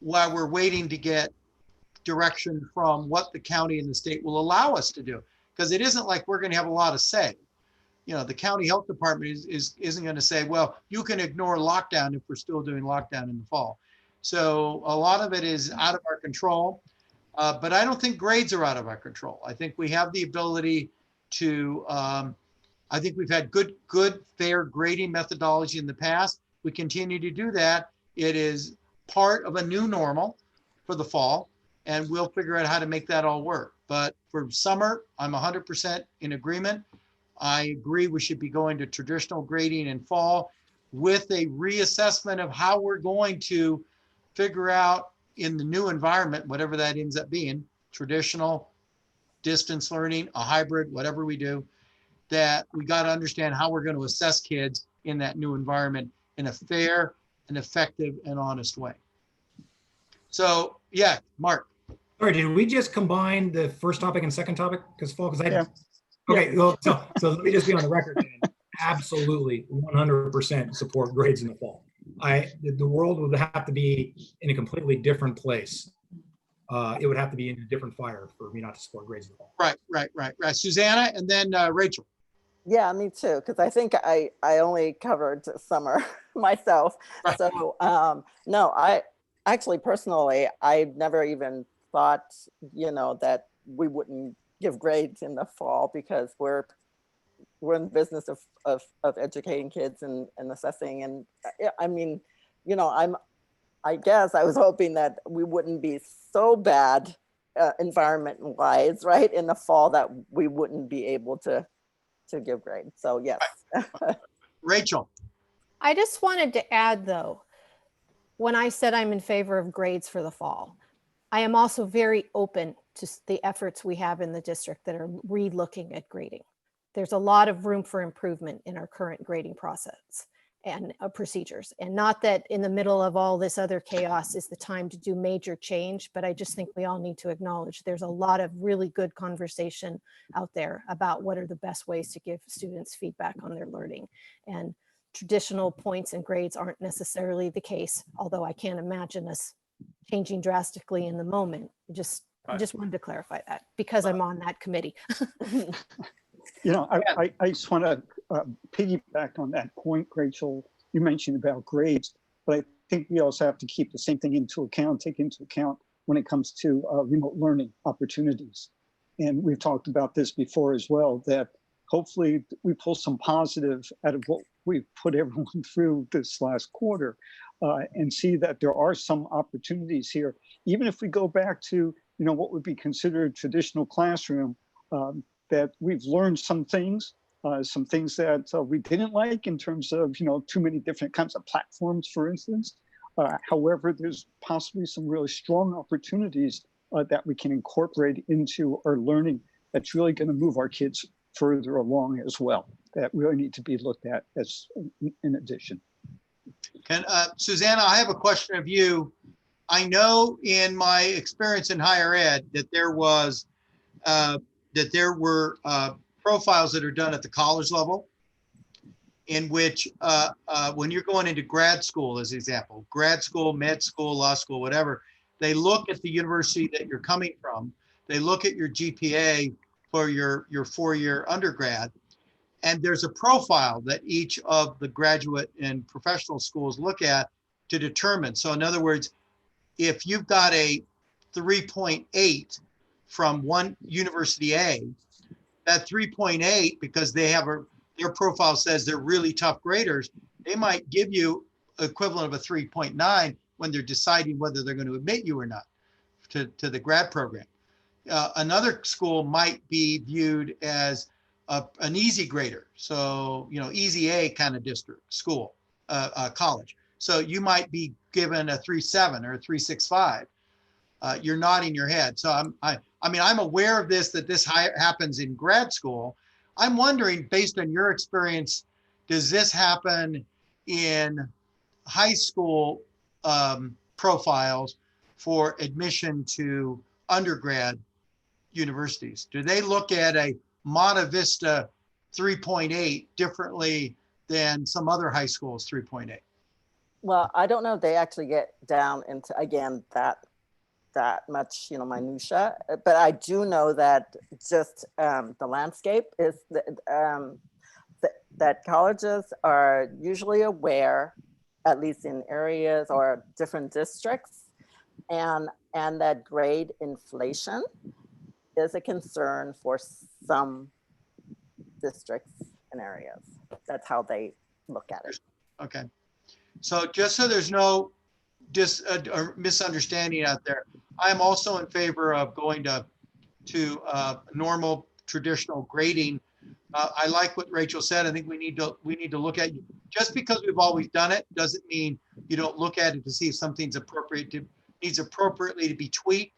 while we're waiting to get direction from what the county and the state will allow us to do. Because it isn't like we're going to have a lot of say. The county health department isn't going to say, well, you can ignore lockdown if we're still doing lockdown in the fall. So a lot of it is out of our control. But I don't think grades are out of our control. I think we have the ability to, I think we've had good, fair grading methodology in the past. We continue to do that. It is part of a new normal for the fall, and we'll figure out how to make that all work. But for summer, I'm 100% in agreement. I agree we should be going to traditional grading in fall, with a reassessment of how we're going to figure out in the new environment, whatever that ends up being, traditional, distance learning, a hybrid, whatever we do, that we got to understand how we're going to assess kids in that new environment in a fair and effective and honest way. So yeah, Mark. Sorry, did we just combine the first topic and second topic? Because Okay, well, so let me just be on the record. Then. Absolutely, 100% support grades in the fall. The world would have to be in a completely different place. It would have to be in a different fire for me not to support grades in the fall. Right. Susanna, and then Rachel. Yeah, me too, because I think I only covered summer myself. Right. So no, I actually personally, I've never even thought, that we wouldn't give grades in the fall because we're in the business of educating kids and assessing. And I mean, I guess I was hoping that we wouldn't be so bad environment wise, right, in the fall that we wouldn't be able to give grades. So yes. Rachel. I just wanted to add though, when I said I'm in favor of grades for the fall, I am also very open to the efforts we have in the district that are re-looking at grading. There's a lot of room for improvement in our current grading process and procedures. And not that in the middle of all this other chaos is the time to do major change, but I just think we all need to acknowledge there's a lot of really good conversation out there about what are the best ways to give students feedback on their learning. And traditional points and grades aren't necessarily the case, although I can't imagine us changing drastically in the moment. I just wanted to clarify that because I'm on that committee. I just want to piggyback on that point, Rachel. You mentioned about grades, but I think we also have to keep the same thing take into account when it comes to remote learning opportunities. And we've talked about this before as well, that hopefully we pull some positive out of what we've put everyone through this last quarter and see that there are some opportunities here. Even if we go back to, what would be considered traditional classroom, that we've learned some things that we didn't like in terms of, too many different kinds of platforms, for instance. However, there's possibly some really strong opportunities that we can incorporate into our learning that's really going to move our kids further along as well, that really need to be looked at as in addition. Susanna, I have a question of you. I know in my experience in higher ed that there were profiles that are done at the college level in which when you're going into grad school, as an example, grad school, med school, law school, whatever, they look at the university that you're coming from. They look at your GPA for your 4-year undergrad. And there's a profile that each of the graduate and professional schools look at to determine. So in other words, if you've got a 3.8 from one university A, that 3.8, because they have their profile says they're really tough graders, they might give you equivalent of a 3.9 when they're deciding whether they're going to admit you or not to the grad program. Another school might be viewed as an easy grader. So, easy A kind of district, school, college. So you might be given a 3.7 or a 3.65. You're nodding your head. So I'm aware of this, that this happens in grad school. I'm wondering, based on your experience, does this happen in high school profiles for admission to undergrad universities? Do they look at a Monta Vista 3.8 differently than some other high schools 3.8? Well, I don't know if they actually get down into, again, that much, minutia, but I do know that just the landscape is that colleges are usually aware, at least in areas or different districts, and that grade inflation is a concern for some districts and areas. That's how they look at it. Okay. So just so there's no misunderstanding out there, I'm also in favor of going to normal traditional grading. I like what Rachel said. I think we need to look at, just because we've always done it doesn't mean you don't look at it to see if something's needs appropriately to be tweaked.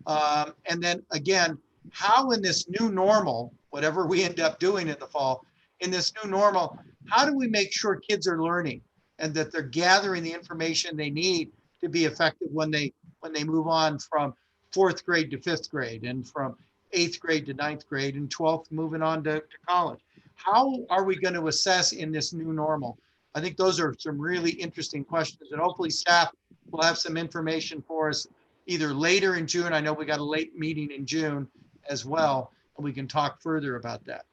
And then again, how in this new normal, whatever we end up doing in the fall, in this new normal, how do we make sure kids are learning and that they're gathering the information they need to be effective when they move on from 4th grade to 5th grade and from 8th grade to 9th grade and 12th moving on to college. How are we going to assess in this new normal? I think those are some really interesting questions, and hopefully staff will have some information for us either later in June. I know we got a late meeting in June as well, and we can talk further about that.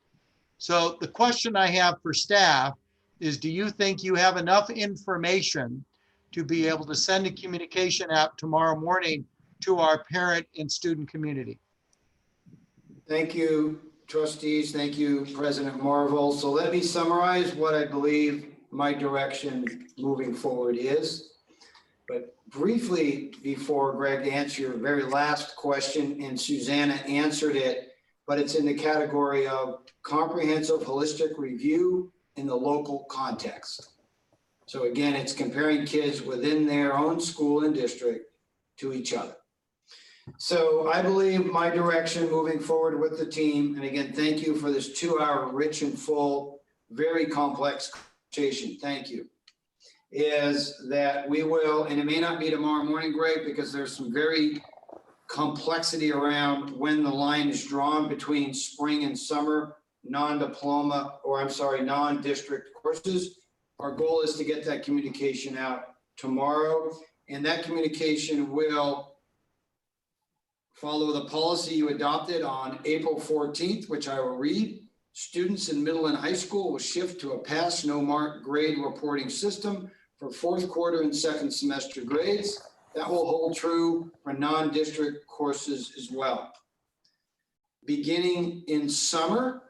So the question I have for staff is, do you think you have enough information to be able to send a communication out tomorrow morning to our parent and student community? Thank you, trustees. Thank you, President Marvel. So let me summarize what I believe my direction moving forward is. But briefly, before Greg answer your very last question, and Susanna answered it, but it's in the category of comprehensive holistic review in the local context. So again, it's comparing kids within their own school and district to each other. So I believe my direction moving forward with the team, and again, thank you for this 2-hour rich and full, very complex conversation. Thank you. Is that we will, and it may not be tomorrow morning, Greg, because there's some very complexity around when the line is drawn between spring and summer non-diploma, or I'm sorry, non-district courses. Our goal is to get that communication out tomorrow, and that communication will follow the policy you adopted on April 14th, which I will read. Students in middle and high school will shift to a pass, no mark grade reporting system for 4th quarter and 2nd semester grades. That will hold true for non-district courses as well. Beginning in summer,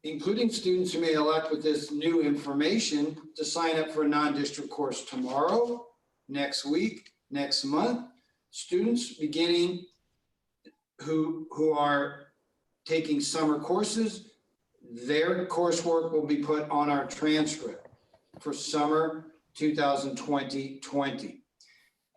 including students who may elect with this new information to sign up for a non-district course tomorrow, next week, next month, students beginning who are taking summer courses, their coursework will be put on our transcript for summer 2020.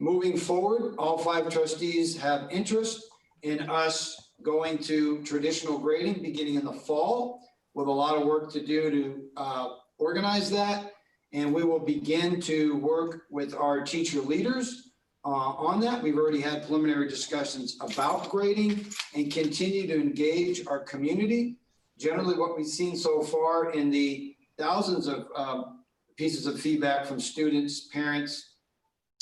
Moving forward, all 5 trustees have interest in us going to traditional grading beginning in the fall, with a lot of work to do to organize that. And we will begin to work with our teacher leaders on that. We've already had preliminary discussions about grading and continue to engage our community. Generally, what we've seen so far in the thousands of pieces of feedback from students, parents,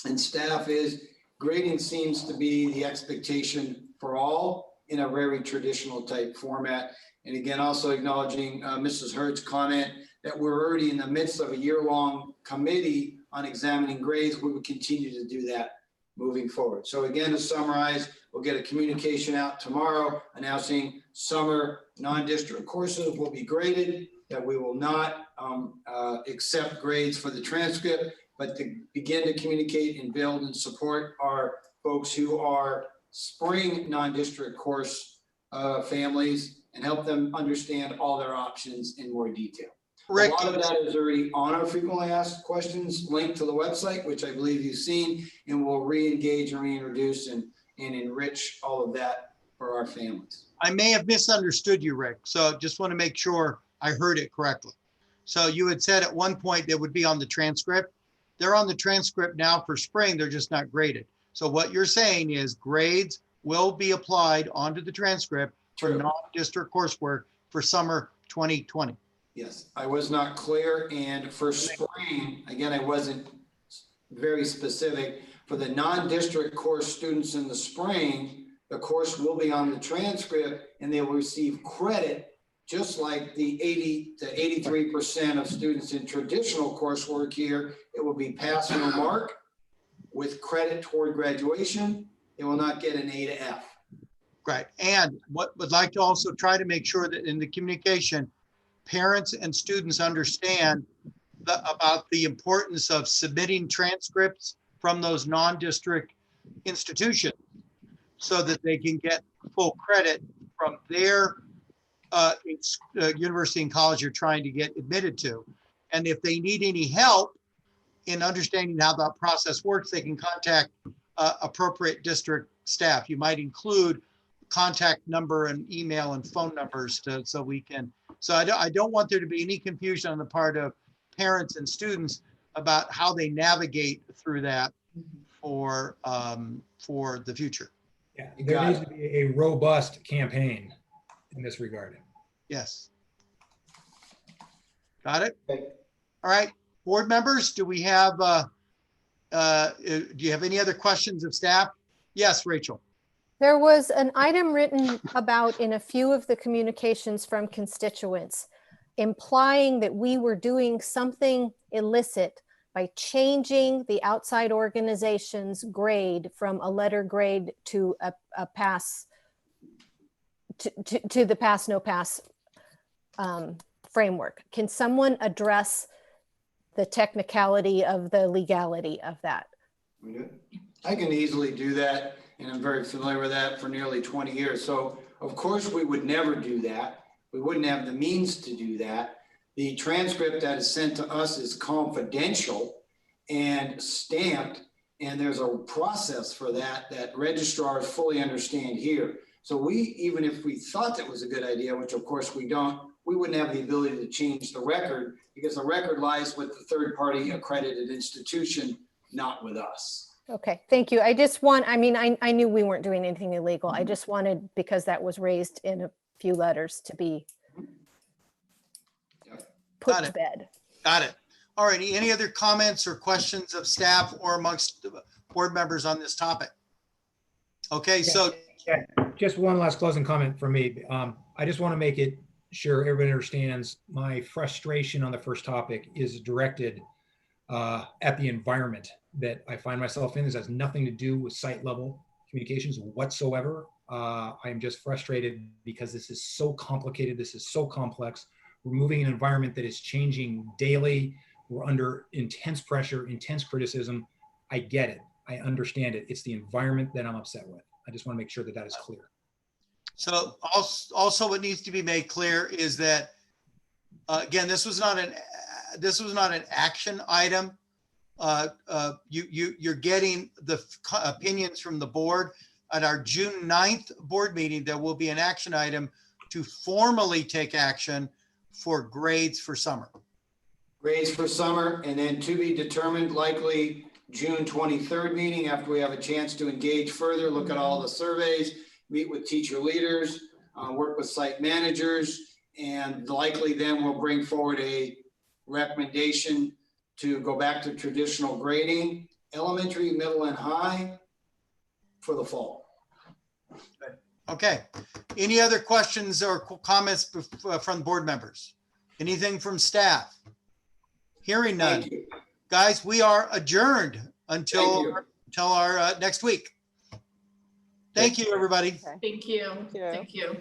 and staff is grading seems to be the expectation for all in a very traditional type format. And again, also acknowledging Mrs. Hurd's comment that we're already in the midst of a year-long committee on examining grades. We will continue to do that moving forward. So again, to summarize, we'll get a communication out tomorrow announcing summer non-district courses will be graded, that we will not accept grades for the transcript, but to begin to communicate and build and support our folks who are spring non-district course families and help them understand all their options in more detail. Rick, a lot of that is already on our frequently asked questions link to the website, which I believe you've seen, and we'll re-engage and reintroduce and enrich all of that for our families. I may have misunderstood you, Rick. So just want to make sure I heard it correctly. So you had said at one point they would be on the transcript. They're on the transcript now for spring. They're just not graded. So what you're saying is grades will be applied onto the transcript for non-district coursework for summer 2020. Yes, I was not clear. And for spring, again, I wasn't very specific. For the non-district course students in the spring, the course will be on the transcript and they will receive credit just like the 80 to 83% of students in traditional coursework here. It will be pass no mark with credit toward graduation. They will not get an A to F. Right. And what would like to also try to make sure that in the communication, parents and students understand about the importance of submitting transcripts from those non-district institutions so that they can get full credit from their university and college you're trying to get admitted to. And if they need any help in understanding how that process works, they can contact appropriate district staff. You might include contact number and email and phone numbers so we can. So I don't want there to be any confusion on the part of parents and students about how they navigate through that for the future. Yeah, You there got needs it. to be a robust campaign in this regard. Yes. Got it? Okay. All right, board members, do we have, do you have any other questions of staff? Yes, Rachel. There was an item written about in a few of the communications from constituents, implying that we were doing something illicit by changing the outside organization's grade from a letter grade to a pass, to the pass, no pass framework. Can someone address the technicality of the legality of that? I can easily do that, and I'm very familiar with that for nearly 20 years. So of course we would never do that. We wouldn't have the means to do that. The transcript that is sent to us is confidential and stamped, and there's a process for that that registrars fully understand here. So we, even if we thought that was a good idea, which of course we don't, we wouldn't have the ability to change the record because the record lies with the third-party accredited institution, not with us. Okay, thank you. I just want, I mean, I knew we weren't doing anything illegal. I just wanted, because that was raised in a few letters, to be put Got to it. bed. Got it. All righty. Any other comments or questions of staff or amongst board members on this topic? Okay, so Yeah, just one last closing comment from me. I just want to make it sure everybody understands my frustration on the first topic is directed at the environment that I find myself in. This has nothing to do with site level communications whatsoever. I'm just frustrated because this is so complicated. This is so complex. We're moving in an environment that is changing daily. We're under intense pressure, intense criticism. I get it. I understand it. It's the environment that I'm upset with. I just want to make sure that that is clear. So also what needs to be made clear is that, again, this was not an action item. You're getting the opinions from the board. At our June 9th board meeting, there will be an action item to formally take action for grades for summer. Grades for summer, and then to be determined, likely June 23rd meeting after we have a chance to engage further, look at all the surveys, meet with teacher leaders, work with site managers, and likely then we'll bring forward a recommendation to go back to traditional grading, elementary, middle, and high for the fall. Okay. Any other questions or comments from board members? Anything from staff? Hearing none. Thank you. Guys, we are adjourned until our next week. Thank you, everybody. Okay. Thank you. Thank you. Thank you.